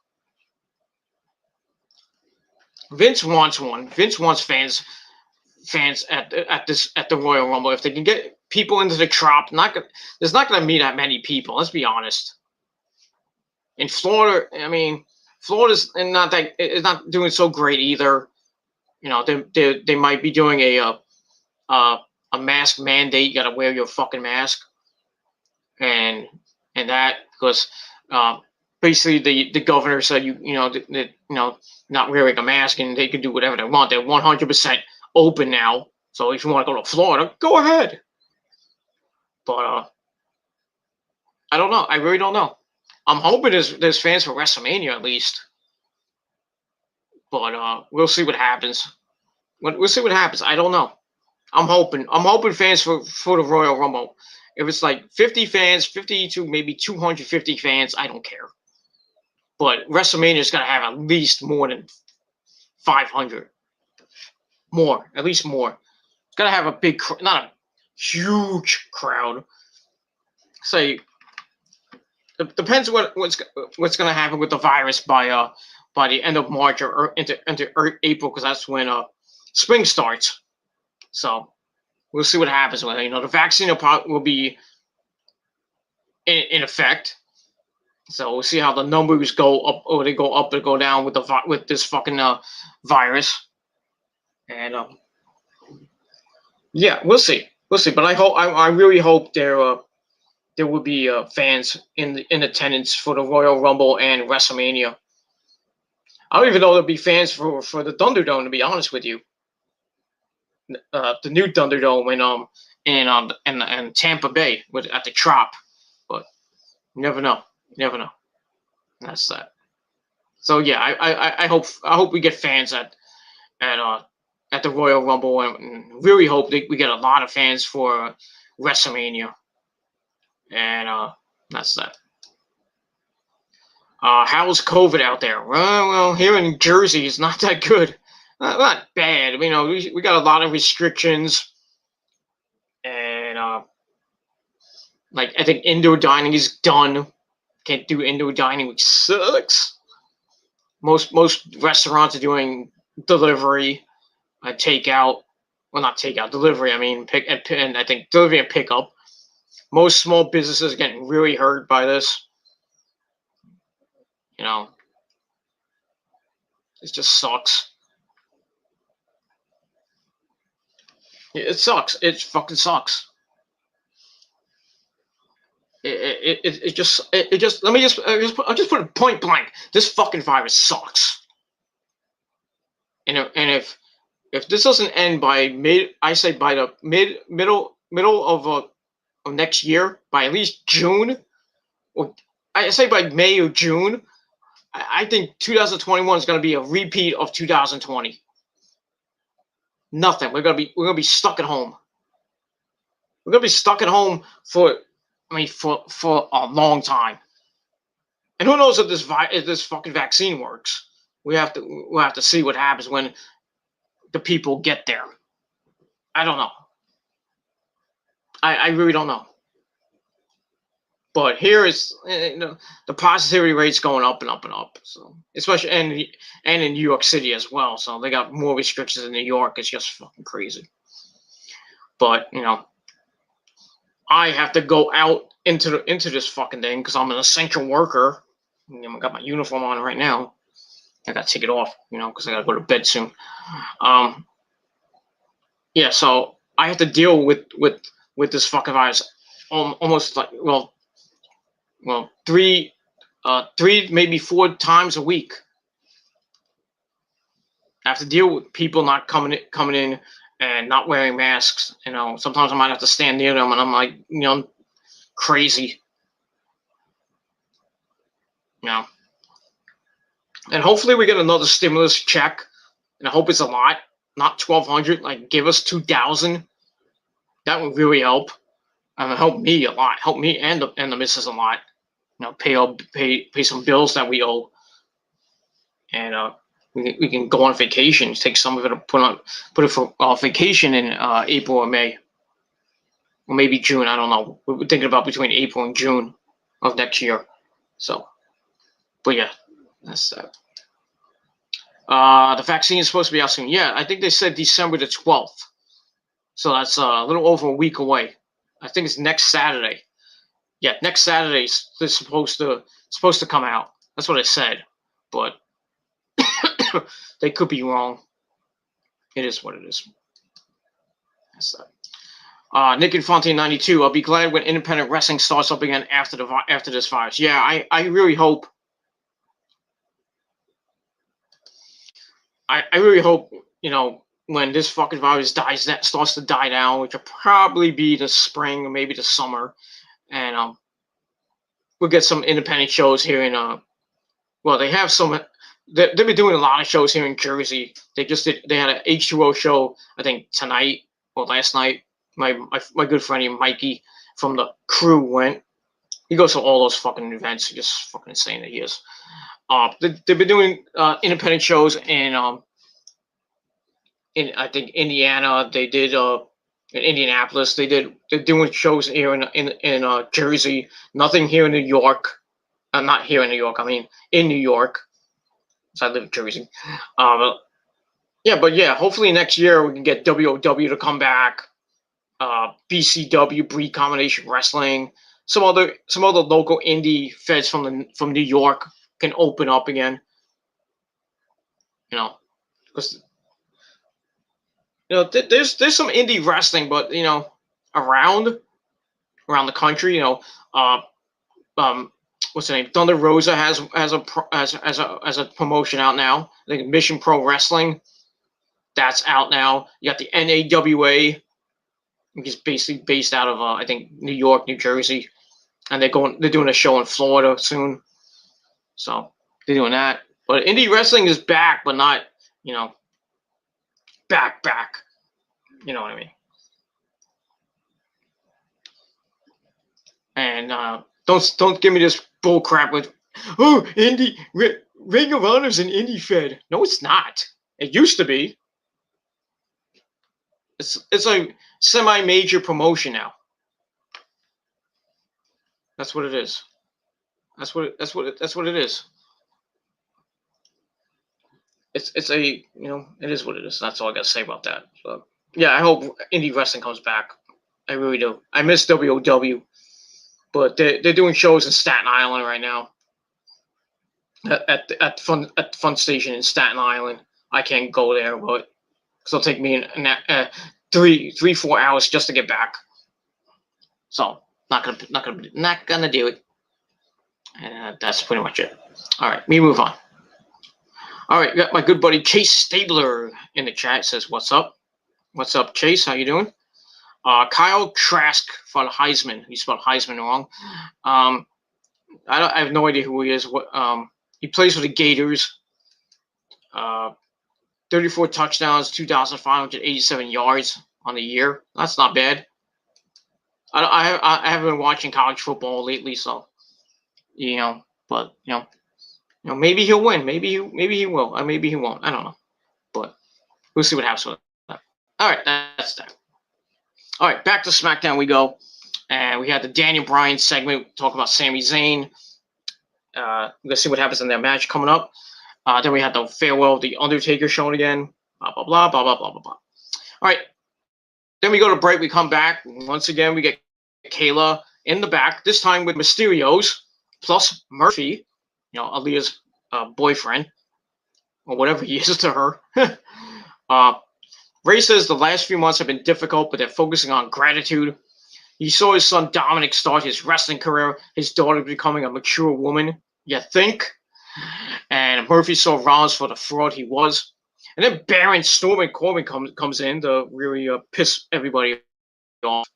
Speaker 1: Vince wants one. Vince wants fans at the Royal Rumble. If they can get people into the Trop, there's not going to be that many people. Let's be honest. In Florida, I mean, Florida's not doing so great either. You know, they might be doing a mask mandate. You got to wear your fucking mask, and that because basically the governor said not wearing a mask and they can do whatever they want. They're 100% open now. So if you want to go to Florida, go ahead. But I don't know. I really don't know. I'm hoping there's fans for WrestleMania at least. But we'll see what happens. We'll see what happens. I don't know. I'm hoping fans for the Royal Rumble. If it's like 50 fans, 50 to maybe 250 fans, I don't care. But WrestleMania's got to have at least more than 500. More. At least more. It's got to have a big, not a huge crowd. Say, depends what's going to happen with the virus by the end of March or into April, because that's when spring starts. So we'll see what happens with it. The vaccine will be in effect. So we'll see how the numbers go up, or they go up or go down with this fucking virus. And yeah, we'll see. But I really hope there will be fans in attendance for the Royal Rumble and WrestleMania. I don't even know there'll be fans for the Thunderdome, to be honest with you. The new Thunderdome in Tampa Bay at the Trop, but you never know. That's that. So yeah, I hope we get fans at the Royal Rumble, and really hope that we get a lot of fans for WrestleMania. And that's that. How's COVID out there? Well, here in Jersey, it's not that good. Not bad. You know, we got a lot of restrictions, and like I think indoor dining is done. Can't do indoor dining, which sucks. Most restaurants are doing delivery, takeout. Well, not takeout, delivery. I mean, and I think delivery and pickup. Most small businesses are getting really hurt by this. You know, it just sucks. It sucks. It fucking sucks. It just let me just I'll just put it point blank. This fucking virus sucks. And if this doesn't end by I say by the middle of next year, by at least June, or I say by May or June, I think 2021 is going to be a repeat of 2020. Nothing. We're gonna be stuck at home. We're gonna be stuck at home for a long time. And who knows if this fucking vaccine works? We'll have to see what happens when the people get there. I don't know. I really don't know. But here is the positivity rate's going up and up and up. So especially and in New York City as well. So they got more restrictions in New York. It's just fucking crazy. But I have to go out into this fucking thing because I'm an essential worker. I got my uniform on right now. I got to take it off, because I got to go to bed soon. Yeah, so I have to deal with this fucking virus almost like three maybe 4 times a week. I have to deal with people not coming in and not wearing masks. Sometimes I might have to stand near them, and I'm like, crazy. And hopefully we get another stimulus check, and I hope it's a lot, not 1,200. Like, give us 2,000. That would really help. Help me a lot. Help me and the missus a lot. Pay some bills that we owe, and we can go on vacation. Take some of it, put it for vacation in April or May, or maybe June. I don't know. We're thinking about between April and June of next year. So, but yeah, that's that. The vaccine is supposed to be out soon. Yeah, I think they said December the 12th. So that's a little over a week away. I think it's next Saturday. Yeah, next Saturday it's supposed to come out. That's what it said, but they could be wrong. It is what it is. That's that. Nick and Fontaine 92. I'll be glad when independent wrestling starts up again after this virus. Yeah, I really hope. I really hope when this fucking virus starts to die down, which will probably be the spring or maybe the summer, and we'll get some independent shows here in well, they have some. They've been doing a lot of shows here in Jersey. They had an H2O show, I think, tonight or last night. My good friend Mikey from the crew went. He goes to all those fucking events. He's just fucking insane that he is. They've been doing independent shows in I think Indiana. They did in Indianapolis. They're doing shows here in Jersey. Nothing here in New York. Not here in New York. I mean in New York. So I live in Jersey. But hopefully next year we can get WOW to come back. BCW, Breed Combination Wrestling. Some other local indie feds from New York can open up again. Because there's some indie wrestling, but around the country, what's the name? Thunder Rosa has a promotion out now. I think Mission Pro Wrestling, that's out now. You got the NAWA, which is basically based out of I think New York, New Jersey, and they're doing a show in Florida soon. So they're doing that. But indie wrestling is back, but not back. You know what I mean? And don't give me this bull crap with, oh, Ring of Honor's an indie fed. No, it's not. It used to be. It's a semi-major promotion now. That's what it is. That's what it is. It's a, it is what it is. That's all I gotta say about that. So, yeah, I hope indie wrestling comes back. I really do. I miss WOW, but they're doing shows in Staten Island right now. At the fun station in Staten Island. I can't go there, but it'll take me 4 hours just to get back. So not gonna do it. And that's pretty much it. All right, me move on. All right, got my good buddy Chase Stabler in the chat. Says, "What's up? What's up, Chase? How you doing?" Kyle Trask for the Heisman. He spelled Heisman wrong. I have no idea who he is. He plays for the Gators. 34 touchdowns, 2,587 yards on the year. That's not bad. I haven't been watching college football lately, so but maybe he'll win. Maybe he will. Or maybe he won't. I don't know. But we'll see what happens with that. All right, that's that. All right, back to SmackDown we go. And we had the Daniel Bryan segment, talk about Sami Zayn. Let's see what happens in that match coming up. Then we had the farewell of the Undertaker shown again. Blah, blah, blah, blah, blah, blah, blah, blah. All right. Then we go to break. We come back. Once again, we get Kayla in the back, this time with Mysterios plus Murphy, Aaliyah's boyfriend, or whatever he is to her. Ray says the last few months have been difficult, but they're focusing on gratitude. He saw his son Dominic start his wrestling career, his daughter becoming a mature woman, you think? And Murphy saw Rollins for the fraud he was. And then Baron Storm Corbin comes in to really piss everybody off,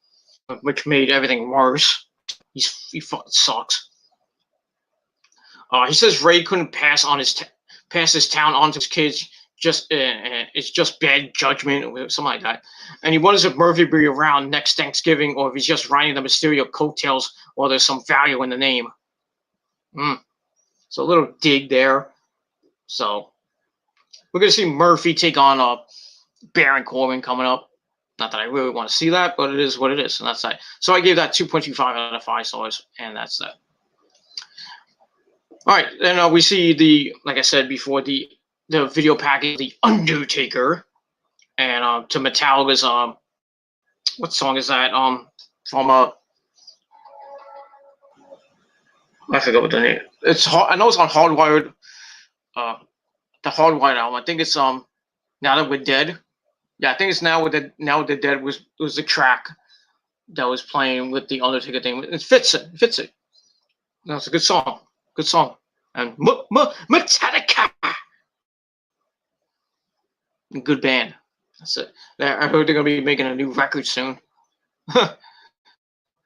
Speaker 1: which made everything worse. He fucking sucks. He says Ray couldn't pass his town on to his kids. It's just bad judgment or something like that. And he wonders if Murphy will be around next Thanksgiving or if he's just riding the Mysterio coattails or there's some value in the name. So a little dig there. So we're going to see Murphy take on Baron Corbin coming up. Not that I really want to see that, but it is what it is. And that's that. So I gave that 2.25 out of 5 stars, and that's that. All right. Then we see like I said before, the video package, The Undertaker, and to Metallica's, what song is that? From I forgot what the name. I know it's on Hardwired. The Hardwired album. I think it's Now That We're Dead. Yeah, I think it's Now That We're Dead was the track that was playing with the Undertaker thing. It fits it. No, it's a good song. Good song. And Metallica. Good band. That's it. I heard they're gonna be making a new record soon.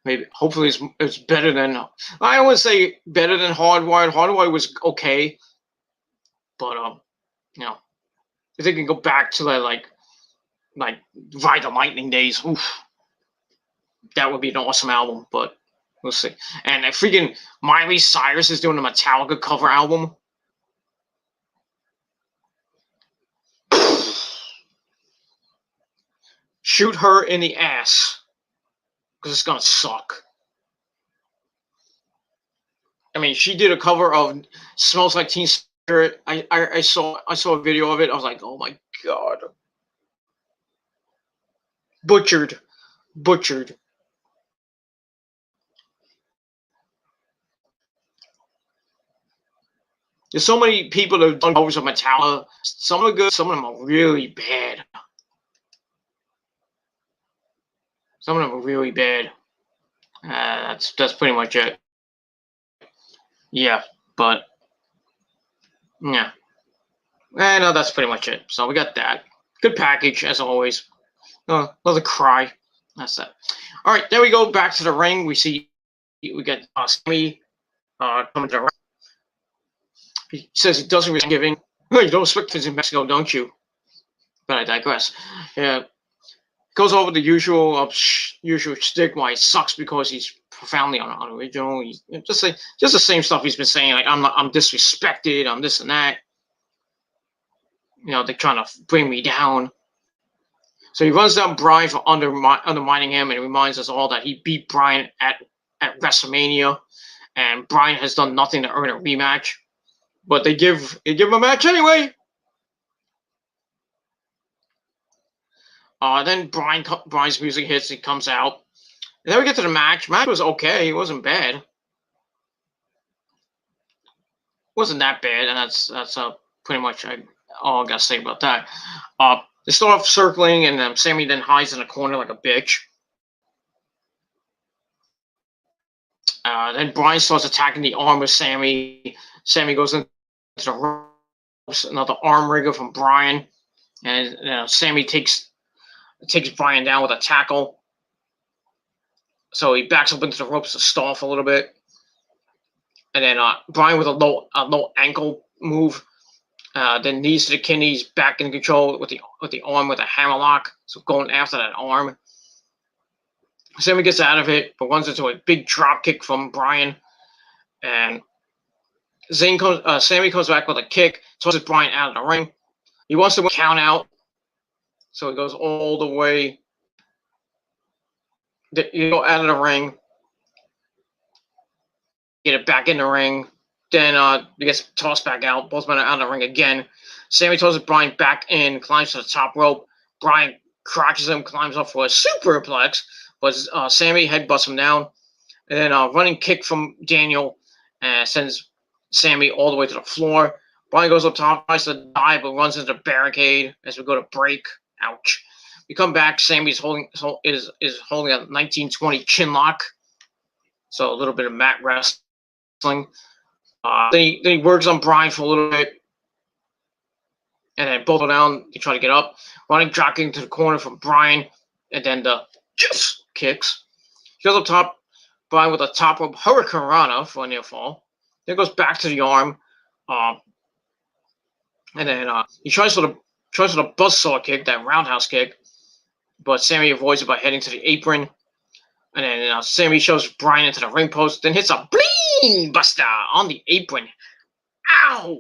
Speaker 1: Maybe, hopefully, it's better than. I don't want to say better than Hardwired. Hardwired was okay, but if they can go back to like Ride the Lightning days, oof, that would be an awesome album. But we'll see. And freaking Miley Cyrus is doing a Metallica cover album. Shoot her in the ass, because it's gonna suck. I mean, she did a cover of "Smells Like Teen Spirit." I saw a video of it. I was like, oh my god, butchered. There's so many people that have done covers of Metallica. Some are good, some of them are really bad. Some of them are really bad. That's pretty much it. Yeah, but yeah. No, that's pretty much it. So we got that. Good package as always. Another cry. That's that. All right, there we go. Back to the ring. We get Sami coming to the ring. He says he doesn't really giving. You don't expect things in Mexico, don't you? But I digress. Yeah. Goes over the usual shtick why it sucks because he's profoundly unoriginal. He's just the same stuff he's been saying. Like I'm disrespected. I'm this and that. They're trying to bring me down. So he runs down Bryan for undermining him, and reminds us all that he beat Bryan at WrestleMania, and Bryan has done nothing to earn a rematch. But they give him a match anyway. Then Bryan's music hits. He comes out. And then we get to the match. Match was okay. It wasn't bad. It wasn't that bad, and that's pretty much all I gotta say about that. They start off circling, and Sammy then hides in a corner like a bitch. Then Bryan starts attacking the arm of Sammy. Sammy goes into the ropes, another arm rigger from Bryan, and Sammy takes Bryan down with a tackle. So he backs up into the ropes to stall for a little bit, and then Bryan with a low ankle move. Then knees to the kidneys, back in control with the arm with a hammerlock. So going after that arm. Sammy gets out of it, but runs into a big drop kick from Bryan, and Sammy comes back with a kick, tosses Bryan out of the ring. He wants to count out, so he goes all the way. Out of the ring, get it back in the ring. Then he gets tossed back out. Both men are out of the ring again. Sammy tosses Bryan back in, climbs to the top rope. Bryan crotches him, climbs up for a superplex, but Sammy headbutts him down. And then a running kick from Daniel sends Sammy all the way to the floor. Bryan goes up top, tries to dive, but runs into the barricade as we go to break. Ouch. We come back. Sammy's holding a 1920 chin lock. So a little bit of mat wrestling. Then he works on Bryan for a little bit. And then both go down. They try to get up. Running, jockeying to the corner from Bryan. And then the just kicks. He goes up top. Bryan with a top rope Hurricane Rana for a near fall. Then goes back to the arm. And then he tries for the buzzsaw kick, that roundhouse kick. But Sammy avoids it by heading to the apron. And then Sammy shows Bryan into the ring post. Then hits a bling buster on the apron. Ow!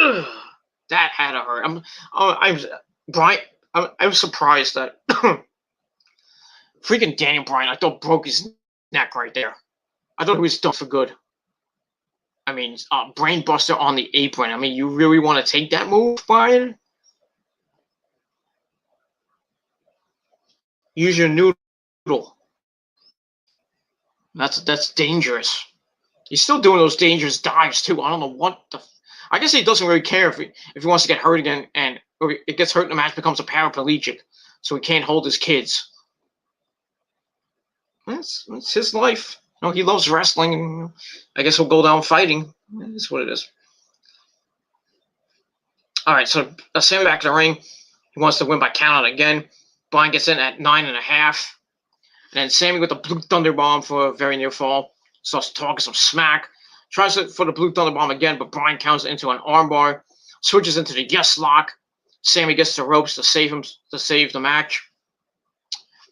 Speaker 1: Ugh. That had to hurt. I was surprised that freaking Daniel Bryan, I thought, broke his neck right there. I thought he was done for good. I mean, brain buster on the apron. I mean, you really want to take that move, Bryan? Use your noodle. That's dangerous. He's still doing those dangerous dives too. I don't know what the. I guess he doesn't really care if he wants to get hurt again, and or it gets hurt and the match becomes a paraplegic, so he can't hold his kids. That's his life. He loves wrestling, and I guess he'll go down fighting. That's what it is. All right, so Sammy back in the ring. He wants to win by countout again. Bryan gets in at 9.5. And then Sammy with the Blue Thunder Bomb for a very near fall. Starts talking some smack. Tries for the Blue Thunder Bomb again, but Bryan counts into an armbar. Switches into the yes lock. Sammy gets the ropes to save the match.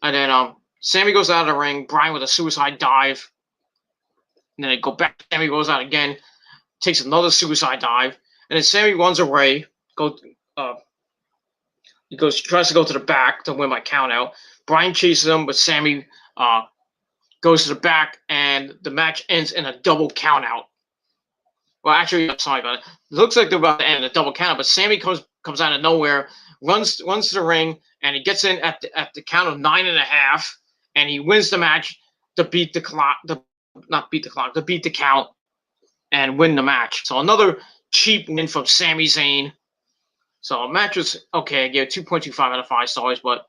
Speaker 1: And then Sammy goes out of the ring. Bryan with a suicide dive. And then they go back. Sammy goes out again. Takes another suicide dive. And then Sammy runs away. He tries to go to the back to win by countout. Bryan chases him, but Sammy goes to the back, and the match ends in a double countout. Well, actually, I'm sorry about it. It looks like they're about to end in a double countout, but Sammy comes out of nowhere, runs to the ring, and he gets in at the count of 9.5, and he wins the match to beat the clock, to beat the count, and win the match. So another cheap win from Sami Zayn. So match was okay. I gave it 2.25 out of 5 stars, but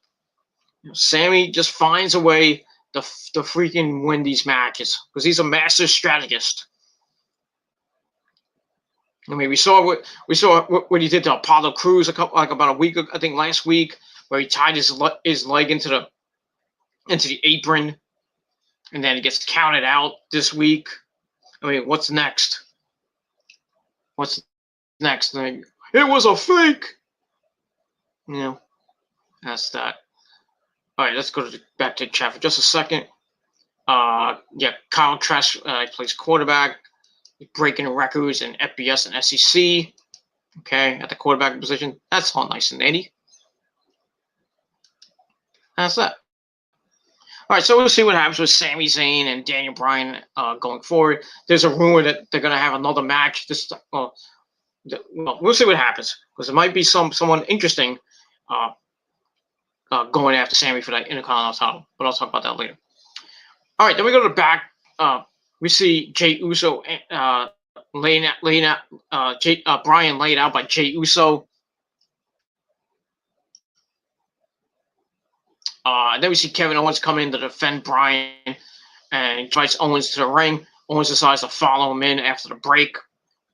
Speaker 1: Sammy just finds a way to freaking win these matches because he's a master strategist. I mean, we saw what he did to Apollo Crews about a week, I think last week, where he tied his leg into the apron, and then he gets counted out this week. I mean, what's next? What's next? It was a fake. That's that. All right, let's go back to the chat for just a second. Kyle Trask plays quarterback, breaking records in FBS and SEC. Okay, at the quarterback position. That's all nice and dandy. That's that. All right, so we'll see what happens with Sami Zayn and Daniel Bryan going forward. There's a rumor that they're going to have another match. We'll see what happens because it might be someone interesting going after Sami for that Intercontinental title. But I'll talk about that later. All right, then we go to the back. We see Jey Uso Brian laid out by Jey Uso. Then we see Kevin Owens come in to defend Bryan and invites Owens to the ring. Owens decides to follow him in after the break.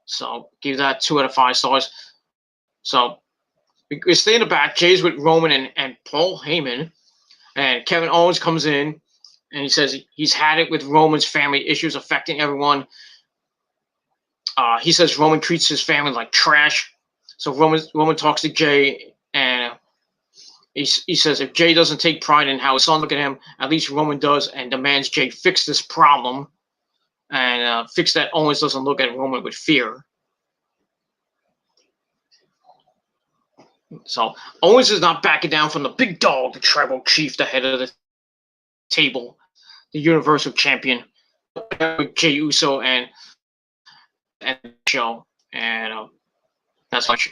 Speaker 1: So give that 2 out of 5 stars. So we stay in the back. Jay's with Roman and Paul Heyman. And Kevin Owens comes in and he says he's had it with Roman's family issues affecting everyone. He says Roman treats his family like trash. So Roman talks to Jay and he says if Jay doesn't take pride in how his son look at him, at least Roman does, and demands Jay fix this problem and fix that Owens doesn't look at Roman with fear. So Owens is not backing down from the big dog, the tribal chief, the head of the table, the Universal Champion, Jey Uso and show, and that's much.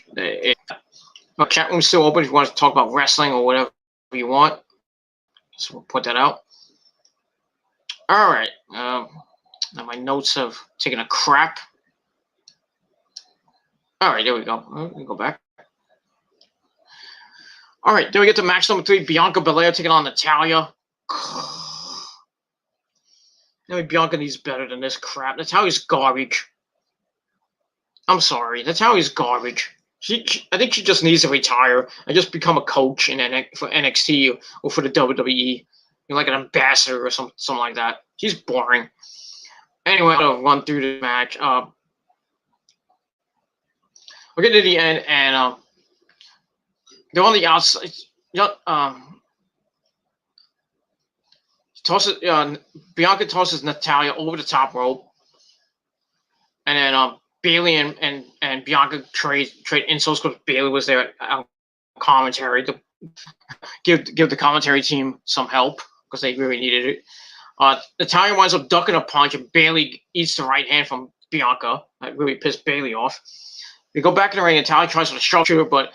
Speaker 1: My chat room's still open if you want to talk about wrestling or whatever you want. So we'll put that out. All right. Now my notes have taken a crap. All right, there we go. Let me go back. All right, then we get to match number 3. Bianca Belair taking on Natalya. Bianca needs better than this crap. Natalya's garbage. I'm sorry. Natalya's garbage. I think she just needs to retire and just become a coach for NXT or for the WWE. Like an ambassador or something like that. She's boring. Anyway, I'll run through the match. We'll get to the end, and they're on the outside. Bianca tosses Natalya over the top rope, and then Bayley and Bianca trade insults because Bayley was there at commentary to give the commentary team some help because they really needed it. Natalya winds up ducking a punch, and Bayley eats the right hand from Bianca. That really pissed Bayley off. We go back in the ring, and Natalya tries to structure her, but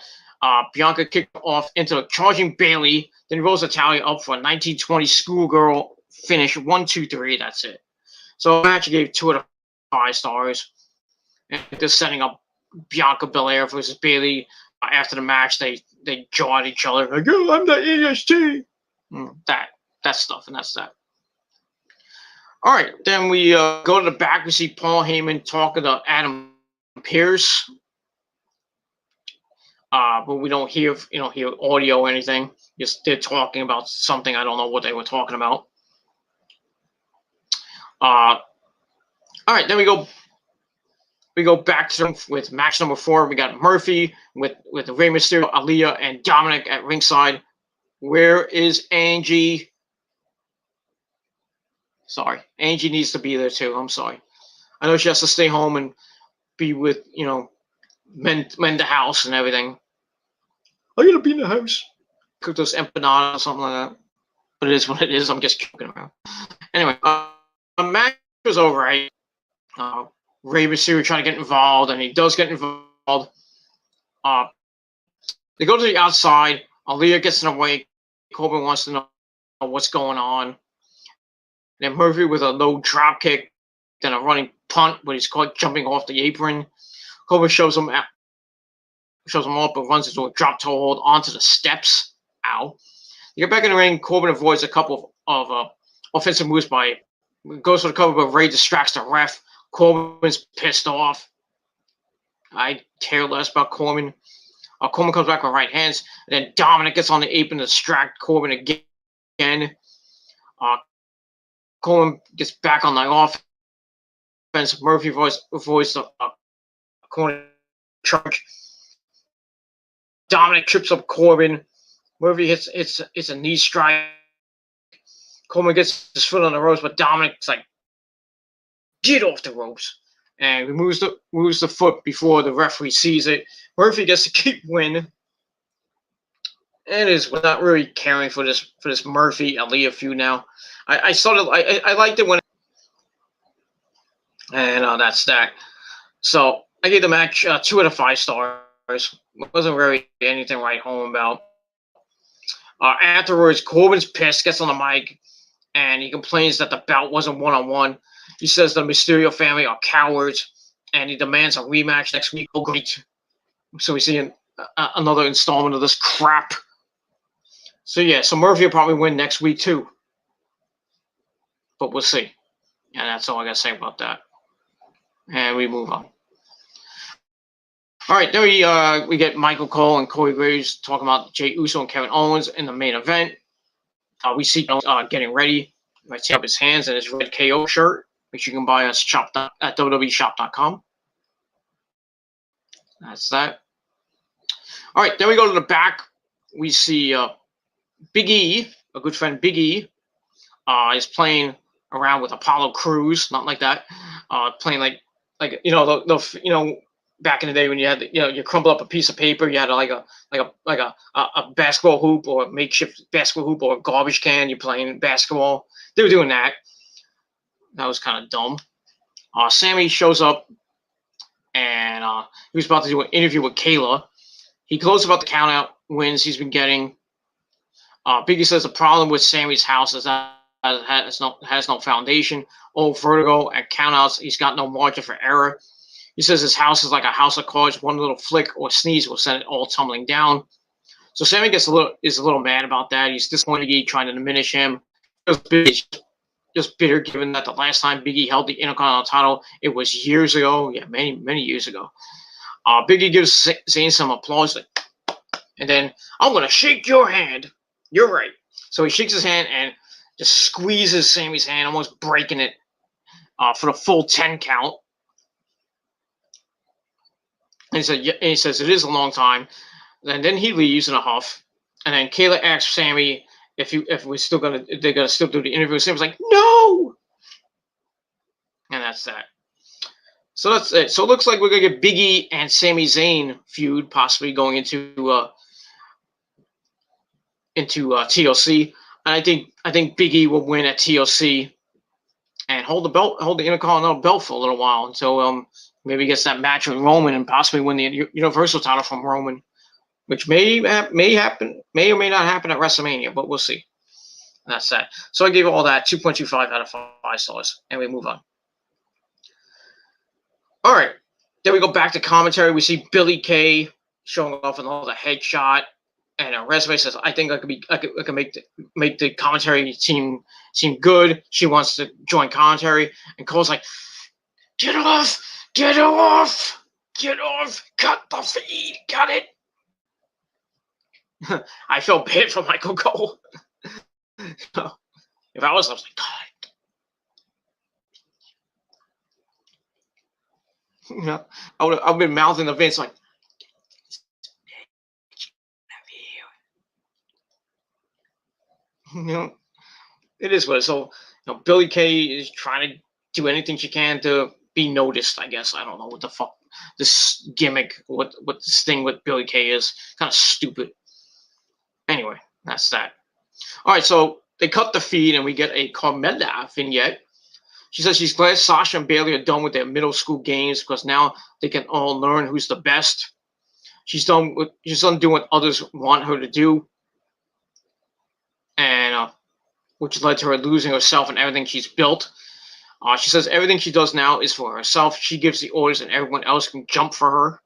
Speaker 1: Bianca kicked off into a charging Bayley, then rolls Natalya up for a 1920 schoolgirl finish. 1, 2, 3. That's it. So the match gave 2 out of 5 stars. And they're setting up Bianca Belair versus Bayley. After the match, they jawed each other like, "Oh, I'm the EST." That stuff, and that's that. All right, then we go to the back. We see Paul Heyman talking to Adam Pearce. But we don't hear audio or anything. Just they're talking about something. I don't know what they were talking about. All right, then we go back to with match number 4. We got Murphy with Rey Mysterio, Aaliyah, and Dominic at ringside. Where is Angie? Sorry, Angie needs to be there too. I'm sorry. I know she has to stay home and be with mend the house and everything. I gotta be in the house. Cook those empanadas or something like that. But it is what it is. I'm just joking around. Anyway, the match was over. Right? Rey Mysterio trying to get involved, and he does get involved. They go to the outside. Aaliyah gets in the way. Corbin wants to know what's going on. Then Murphy with a low drop kick, then a running punt, but he's caught jumping off the apron. Corbin shows him up, but runs into a drop toe hold onto the steps. Ow. You get back in the ring. Corbin avoids a couple of offensive moves goes for the cover, but Ray distracts the ref. Corbin's pissed off. I care less about Corbin. Corbin comes back with right hands. And then Dominic gets on the apron to distract Corbin again. Corbin gets back on the offense. Murphy avoids the corner charge. Dominic trips up Corbin. Murphy hits a knee strike. Coleman gets his foot on the ropes, but Dominic's like, get off the ropes. And removes the foot before the referee sees it. Murphy gets to keep win. And is not really caring for this Murphy Aaliyah feud now. I liked it when, and that's that. So I gave the match 2 out of 5 stars. Wasn't really anything to write home about. Afterwards, Corbin's pissed, gets on the mic, and he complains that the bout wasn't one-on-one. He says the Mysterio family are cowards, and he demands a rematch next week. Oh, great. So we see another installment of this crap. So, yeah, so Murphy will probably win next week, too. But we'll see. And that's all I got to say about that. And we move on. All right, there we get Michael Cole and Corey Graves talking about Jey Uso and Kevin Owens in the main event. We see getting ready. He take up his hands in his red KO shirt, which you can buy at www.shop.com. That's that. All right, then we go to the back. We see Big E, a good friend Big E, is playing around with Apollo Crews, not like that. Playing like the back in the day when you had you crumble up a piece of paper, you had a basketball hoop or a makeshift basketball hoop or a garbage can. You're playing basketball. They were doing that. That was kind of dumb. Sammy shows up, and he was about to do an interview with Kayla. He gloats about the countout wins he's been getting. Biggie says the problem with Sammy's house is that it has no foundation, old vertigo, and countouts. He's got no margin for error. He says his house is like a house of cards. One little flick or sneeze will send it all tumbling down. So Sammy is a little mad about that. He's disappointed Biggie trying to diminish him. Just bitter, given that the last time Biggie held the Intercontinental title, it was years ago. Yeah, many years ago. Biggie gives Zayn some applause, and then I'm gonna shake your hand. You're right. So he shakes his hand and just squeezes Sammy's hand, almost breaking it for the full 10 count. And he says it is a long time. And then he leaves in a huff. And then Kayla asks Sammy if they're gonna still do the interview. Sammy's like, no. And that's that. So that's it. So it looks like we're gonna get Big E and Sami Zayn feud possibly going into TLC. And I think Big E will win at TLC and hold the Intercontinental belt for a little while until maybe he gets that match with Roman and possibly win the Universal title from Roman, which may or may not happen at WrestleMania, but we'll see. And that's that. So I gave all that 2.25 out of 5 stars, and we move on. All right, then we go back to commentary. We see Billie Kay showing off another headshot, and a resume says, "I think I could make the commentary team seem good." She wants to join commentary, and Cole's like, "Get off! Get off! Get off! Cut the feed! Cut it!" I felt bad for Michael Cole. If I was like, God. I would have been mouthing the Vince like, it is what it is. So, Billie Kay is trying to do anything she can to be noticed, I guess. I don't know what the fuck this gimmick, what this thing with Billie Kay is. Kind of stupid. Anyway, that's that. All right, so they cut the feed and we get a Carmella vignette. She says she's glad Sasha and Bayley are done with their middle school games because now they can all learn who's the best. She's done doing what others want her to do, and which led to her losing herself and everything she's built. She says everything she does now is for herself. She gives the orders and everyone else can jump for her.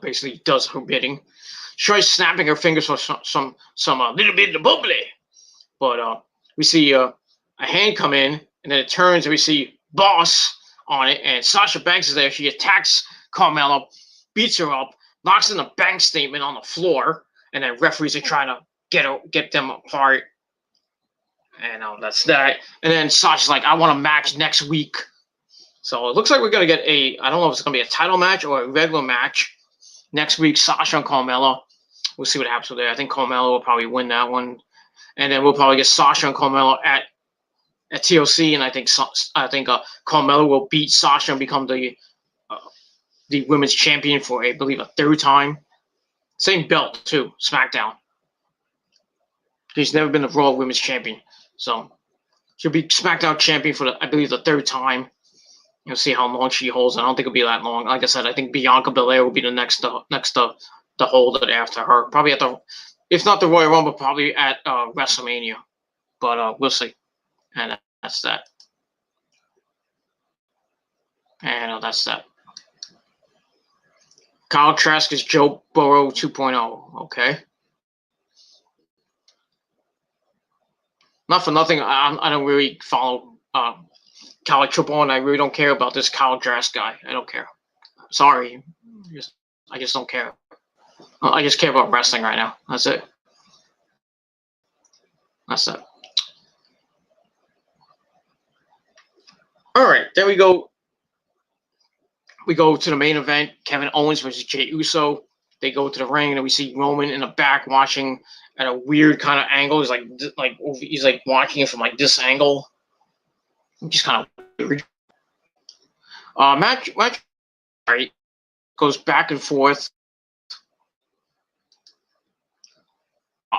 Speaker 1: Basically does her bidding. She tries snapping her fingers for some little bit of bubbly. But we see a hand come in, and then it turns and we see Boss on it, and Sasha Banks is there. She attacks Carmella, beats her up, knocks in a bank statement on the floor, and then referees are trying to get them apart. And that's that. And then Sasha's like, I want a match next week. So it looks like we're going to get I don't know if it's going to be a title match or a regular match next week, Sasha and Carmella. We'll see what happens with that. I think Carmella will probably win that one. and then we'll probably get Sasha and Carmella at TLC, and I think Carmella will beat Sasha and become the women's champion for, I believe, a third time. Same belt too, SmackDown. She's never been the Raw Women's Champion, so she'll be SmackDown champion for I believe the third time. You'll see how long she holds. I don't think it'll be that long. Like I said, I think Bianca Belair will be the next to hold it after her. Probably at if not the Royal Rumble, probably at WrestleMania. But we'll see. And that's that. And that's that. Kyle Trask is Joe Burrow 2.0. Okay. Not for nothing, I don't really follow college football, and I really don't care about this Kyle Trask guy. I don't care. Sorry. I just don't care. I just care about wrestling right now. That's it. That's it. All right, there we go. We go to the main event, Kevin Owens versus Jey Uso. They go to the ring, and we see Roman in the back watching at a weird kind of angle. He's like watching it from like this angle. Just kind of weird. Match right, goes back and forth.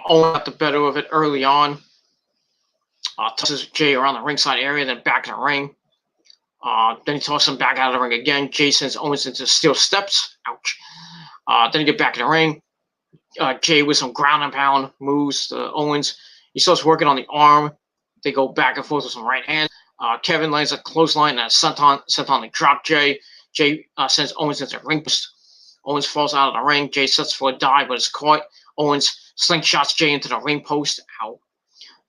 Speaker 1: Owen got the better of it early on. Tosses Jey around the ringside area, then back in the ring. Then he tosses him back out of the ring again. Jey sends Owens into steel steps. Ouch. Then he get back in the ring. Jey with some ground and pound moves to Owens. He starts working on the arm. They go back and forth with some right hands. Kevin lands a clothesline and a senton to drop Jey. Jey sends Owens into the ring post. Owens falls out of the ring. Jey sets for a dive, but is caught. Owens slingshots Jey into the ring post. Ow.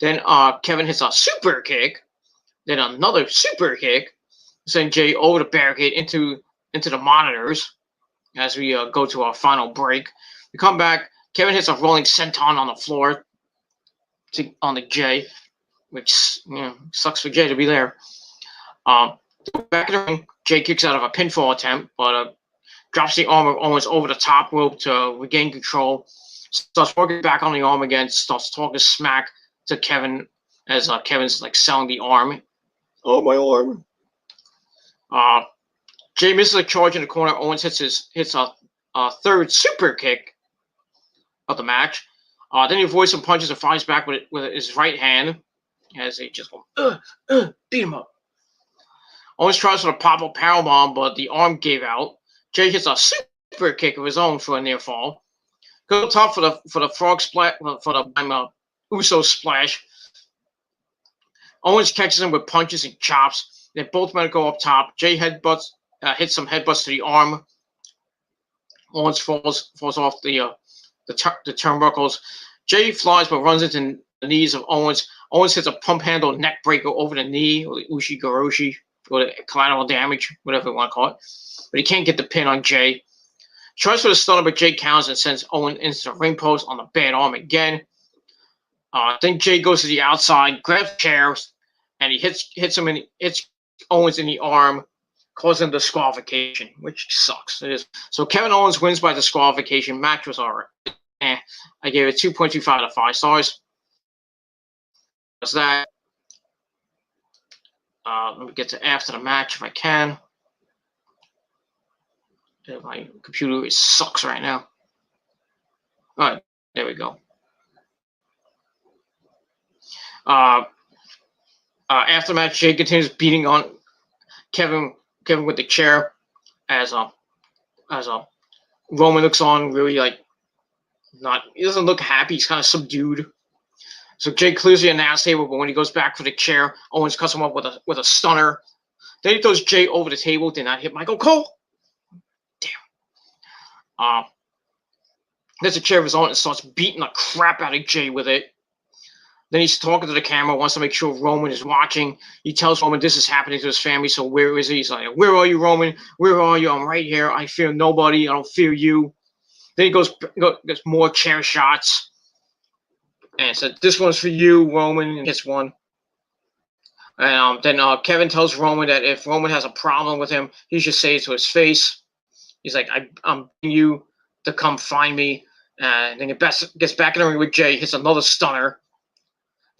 Speaker 1: Then Kevin hits a super kick. Then another super kick. Send Jey over the barricade into the monitors as we go to our final break. We come back. Kevin hits a rolling senton on the floor on the Jey, which sucks for Jey to be there. Back in the ring, Jey kicks out of a pinfall attempt, but drops the arm of Owens over the top rope to regain control. Starts working back on the arm again. Starts talking smack to Kevin as Kevin's like selling the arm. Oh, my arm. Jey misses a charge in the corner. Owens hits a third super kick of the match. Then he avoids some punches and fights back with his right hand as they just go, beat him up. Owens tries for the pop-up powerbomb, but the arm gave out. Jey hits a super kick of his own for a near fall. Goes top for the frog splash, for the Uso splash. Owens catches him with punches and chops. Then both men go up top. Jey hits some headbutts to the arm. Owens falls off the turnbuckles. Jey flies but runs into the knees of Owens. Owens hits a pump handle neck breaker over the knee, or the Ushi-Goroshi, or the collateral damage, whatever you want to call it. But he can't get the pin on Jey. Tries for the stunner, but Jey counters and sends Owens into the ring post on the bad arm again. Then Jey goes to the outside, grabs chairs, and he hits Owens in the arm, causing disqualification, which sucks. It is. So Kevin Owens wins by disqualification. Match was alright. I gave it 2.25 out of 5 stars. That's that. Let me get to after the match if I can. My computer sucks right now. All right, there we go. After the match, Jey continues beating on Kevin with the chair as Roman looks on, really he doesn't look happy. He's kind of subdued. So Jey clears the announce table, but when he goes back for the chair, Owens cuts him up with a stunner. Then he throws Jey over the table. Did not hit Michael Cole. Damn. Gets a chair of his own and starts beating the crap out of Jey with it. Then he's talking to the camera, wants to make sure Roman is watching. He tells Roman this is happening to his family, so where is he? He's like, where are you, Roman? Where are you? I'm right here. I fear nobody. I don't fear you. Then he gets more chair shots. And said, this one's for you, Roman, and gets one. And then Kevin tells Roman that if Roman has a problem with him, he should say it to his face. He's like, I'm begging you to come find me. And then he gets back in the ring with Jey, hits another stunner.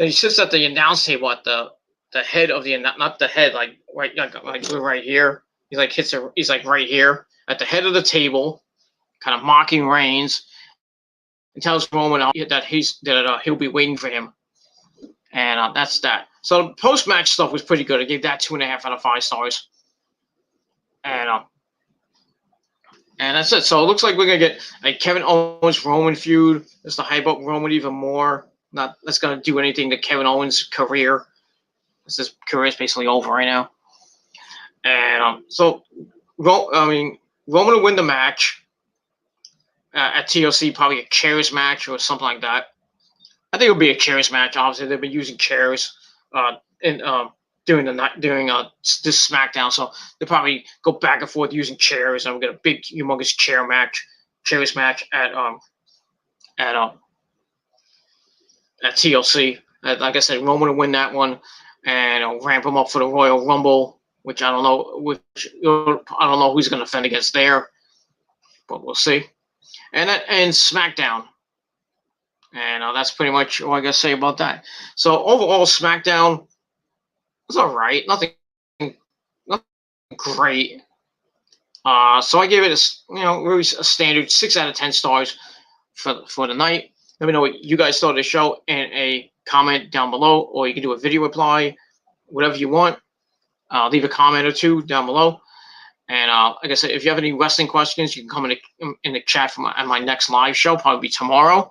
Speaker 1: Then he sits at the announce table at the head of the not the head like right here. He's like he's like right here at the head of the table, kind of mocking Reigns, and tells Roman that he'll be waiting for him, and that's that. So the post match stuff was pretty good. I gave that 2.5 out of 5 stars, and that's it. So it looks like we're gonna get a Kevin Owens Roman feud. Just to hype up Roman even more. Not that's gonna do anything to Kevin Owens' career. His career is basically over right now. And so Roman will win the match at TLC, probably a chairs match or something like that. I think it'll be a chairs match. Obviously, they've been using chairs during this SmackDown, so they'll probably go back and forth using chairs, and we'll get a big, humongous chairs match at TLC. Like I said, Roman will win that one, and I'll ramp him up for the Royal Rumble, which I don't know. I don't know who's going to defend against there, but we'll see. And that ends SmackDown. And that's pretty much all I got to say about that. So overall, SmackDown was all right. Nothing great. So I gave it really a standard 6 out of 10 stars for the night. Let me know what you guys thought of the show in a comment down below, or you can do a video reply, whatever you want. Leave a comment or two down below. And like I said, if you have any wrestling questions, you can come in the chat for my next live show, probably be tomorrow.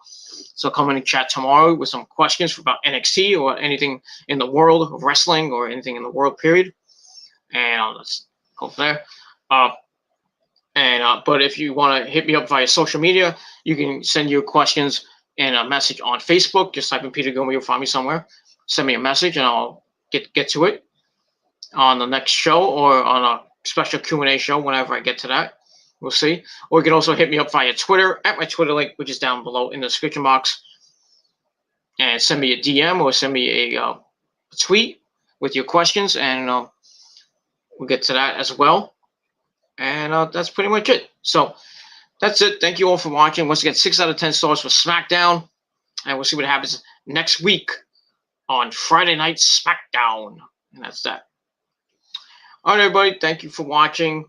Speaker 1: So come in and chat tomorrow with some questions about NXT or anything in the world of wrestling or anything in the world, period. And let's go from there. But if you want to hit me up via social media, you can send your questions in a message on Facebook. Just type in Peter Gilmore, you'll find me somewhere. Send me a message and I'll get to it on the next show or on a special Q&A show whenever I get to that. We'll see. Or you can also hit me up via Twitter at my Twitter link, which is down below in the description box. And send me a DM or send me a tweet with your questions, and we'll get to that as well. And that's pretty much it. So that's it. Thank you all for watching. Once again, 6 out of 10 stars for SmackDown. And we'll see what happens next week on Friday Night SmackDown. And that's that. All right, everybody. Thank you for watching.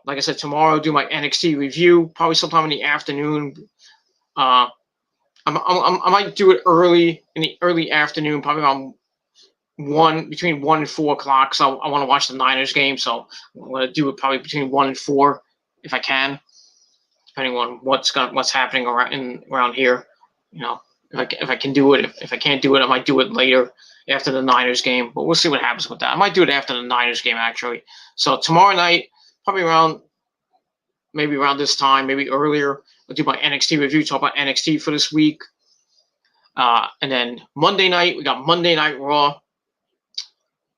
Speaker 1: Like I said, tomorrow I'll do my NXT review, probably sometime in the afternoon. I might do it in the early afternoon, probably around between 1 and 4 o'clock. So I want to watch the Niners game, so I'm going to do it probably between 1 and 4 if I can, depending on what's happening around here. If I can do it. If I can't do it, I might do it later after the Niners game. But we'll see what happens with that. I might do it after the Niners game, actually. So tomorrow night, probably around this time, maybe earlier, I'll do my NXT review, talk about NXT for this week. And then Monday night, we got Monday Night Raw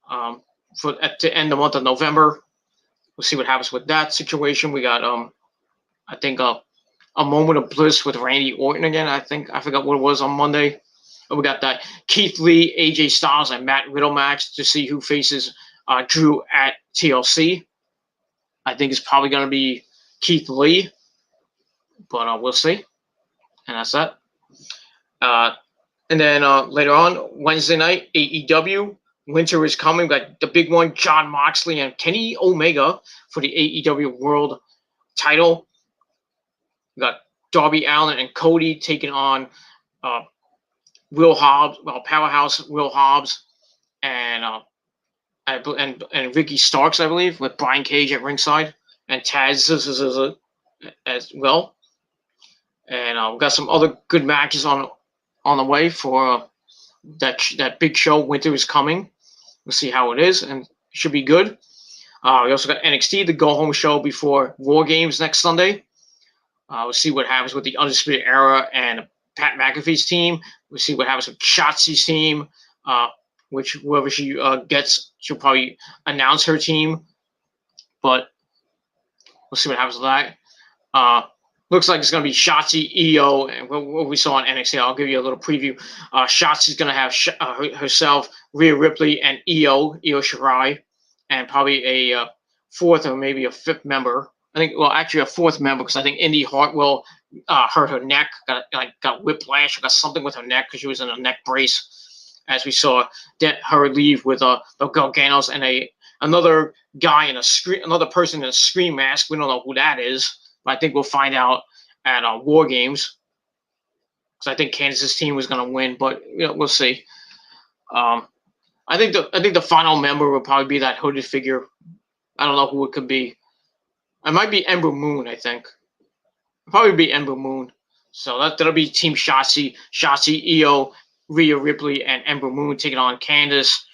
Speaker 1: to end the month of November. We'll see what happens with that situation. We got, I think, a moment of bliss with Randy Orton again. I forgot what it was on Monday. And we got that Keith Lee, AJ Styles, and Matt Riddle match to see who faces Drew at TLC. I think it's probably going to be Keith Lee, but we'll see. And that's that. And then later on, Wednesday night, AEW. Winter is coming. We got the big one, Jon Moxley and Kenny Omega for the AEW World title. We got Darby Allin and Cody taking on Will Hobbs, Powerhouse Will Hobbs, and Ricky Starks, I believe, with Brian Cage at ringside, and Taz as well. And we've got some other good matches on the way for that big show. Winter is coming. We'll see how it is, and it should be good. We also got NXT, the go-home show before War Games next Sunday. We'll see what happens with the Undisputed Era and Pat McAfee's team. We'll see what happens with Shotzi's team, which whoever she gets, she'll probably announce her team. But we'll see what happens with that. Looks like it's going to be Shotzi, EO, and what we saw on NXT. I'll give you a little preview. Shotzi's going to have herself, Rhea Ripley, and Io Shirai, and probably a fourth or maybe a fifth member. I think, well, actually a fourth member, because I think Indy Hartwell hurt her neck, got whiplash, or got something with her neck because she was in a neck brace. as we saw her leave with the Garganos and another guy another person in a Scream mask. We don't know who that is, but I think we'll find out at War Games. Because I think Kansas' team was going to win, but we'll see. I think the final member will probably be that hooded figure. I don't know who it could be. It might be Ember Moon, I think. It'll probably be Ember Moon. So that'll be Team Shotzi, Io, Rhea Ripley, and Ember Moon taking on Candice,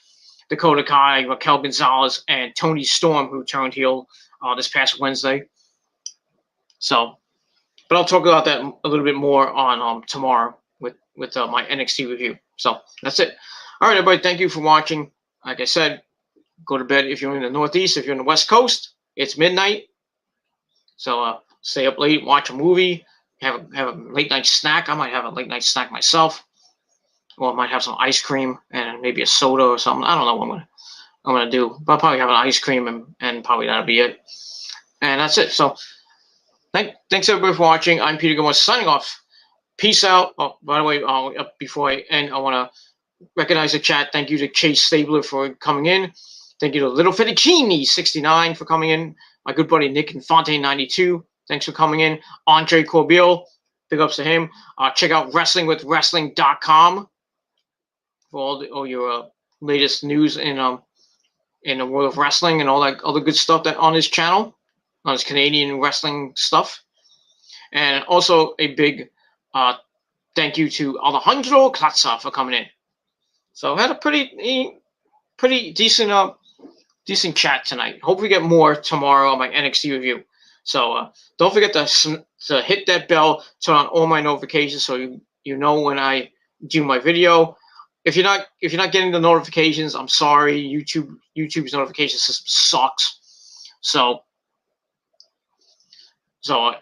Speaker 1: Dakota Kai, Raquel Gonzalez, and Toni Storm, who turned heel this past Wednesday. So, but I'll talk about that a little bit more on tomorrow with my NXT review. So that's it. All right, everybody. Thank you for watching. Like I said, go to bed if you're in the Northeast. If you're in the West Coast, it's midnight. So stay up late, watch a movie, have a late night snack. I might have a late night snack myself. Or I might have some ice cream and maybe a soda or something. I don't know what I'm gonna do. But I'll probably have an ice cream and probably that'll be it. And that's it. So thanks everybody for watching. I'm Peter Gomez signing off. Peace out. Oh, by the way, before I end, I want to recognize the chat. Thank you to Chase Stabler for coming in. Thank you to Little Fettuccini 69 for coming in. My good buddy Nick Infante 92. Thanks for coming in. Andre Corbeil, big ups to him. Check out WrestlingWithWrestling.com for all your latest news in the world of wrestling and all that other good stuff that on his channel, on his Canadian wrestling stuff. And also a big thank you to Alejandro Klatza for coming in. So I had a pretty decent chat tonight. Hope we get more tomorrow on my NXT review. So don't forget to hit that bell, turn on all my notifications so you know when I do my video. If you're not getting the notifications, I'm sorry. YouTube's notification system sucks. So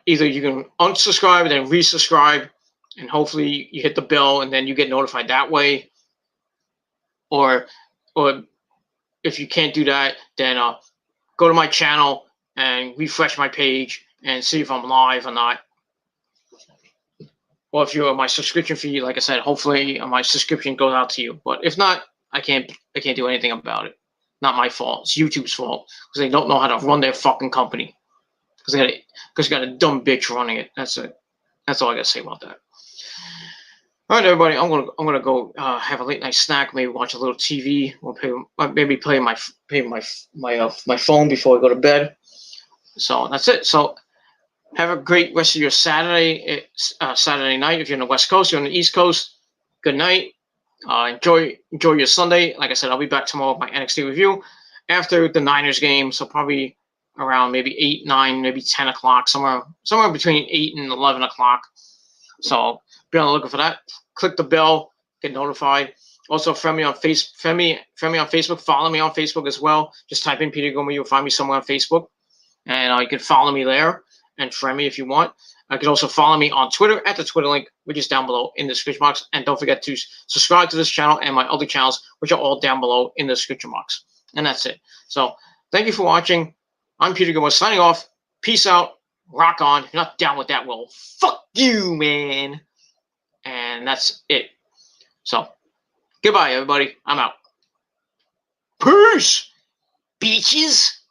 Speaker 1: either you can unsubscribe and then resubscribe, and hopefully you hit the bell and then you get notified that way. Or if you can't do that, then go to my channel and refresh my page and see if I'm live or not. Or if you're on my subscription feed, like I said, hopefully my subscription goes out to you. But if not, I can't do anything about it. Not my fault. It's YouTube's fault because they don't know how to run their fucking company. Because they got a dumb bitch running it. That's it. That's all I gotta say about that. All right, everybody. I'm gonna go have a late night snack. Maybe watch a little TV. Or maybe play my phone before I go to bed. So that's it. So have a great rest of your Saturday. Saturday night. If you're on the West Coast, you're on the East Coast. Good night. Enjoy your Sunday. Like I said, I'll be back tomorrow with my NXT review after the Niners game. So probably around maybe 8, 9, maybe 10 o'clock, somewhere between 8 and 11 o'clock. So be on the lookout for that. Click the bell, get notified. Also, friend me on Facebook. Follow me on Facebook as well. Just type in Peter Gomez. You'll find me somewhere on Facebook. And you can follow me there and friend me if you want. You can also follow me on Twitter at the Twitter link, which is down below in the description box. And don't forget to subscribe to this channel and my other channels, which are all down below in the description box. And that's it. So thank you for watching. I'm Peter Gomez signing off. Peace out. Rock on. If you're not down with that, well, fuck you, man. And that's it. So, goodbye, everybody. I'm out. Peace, beaches.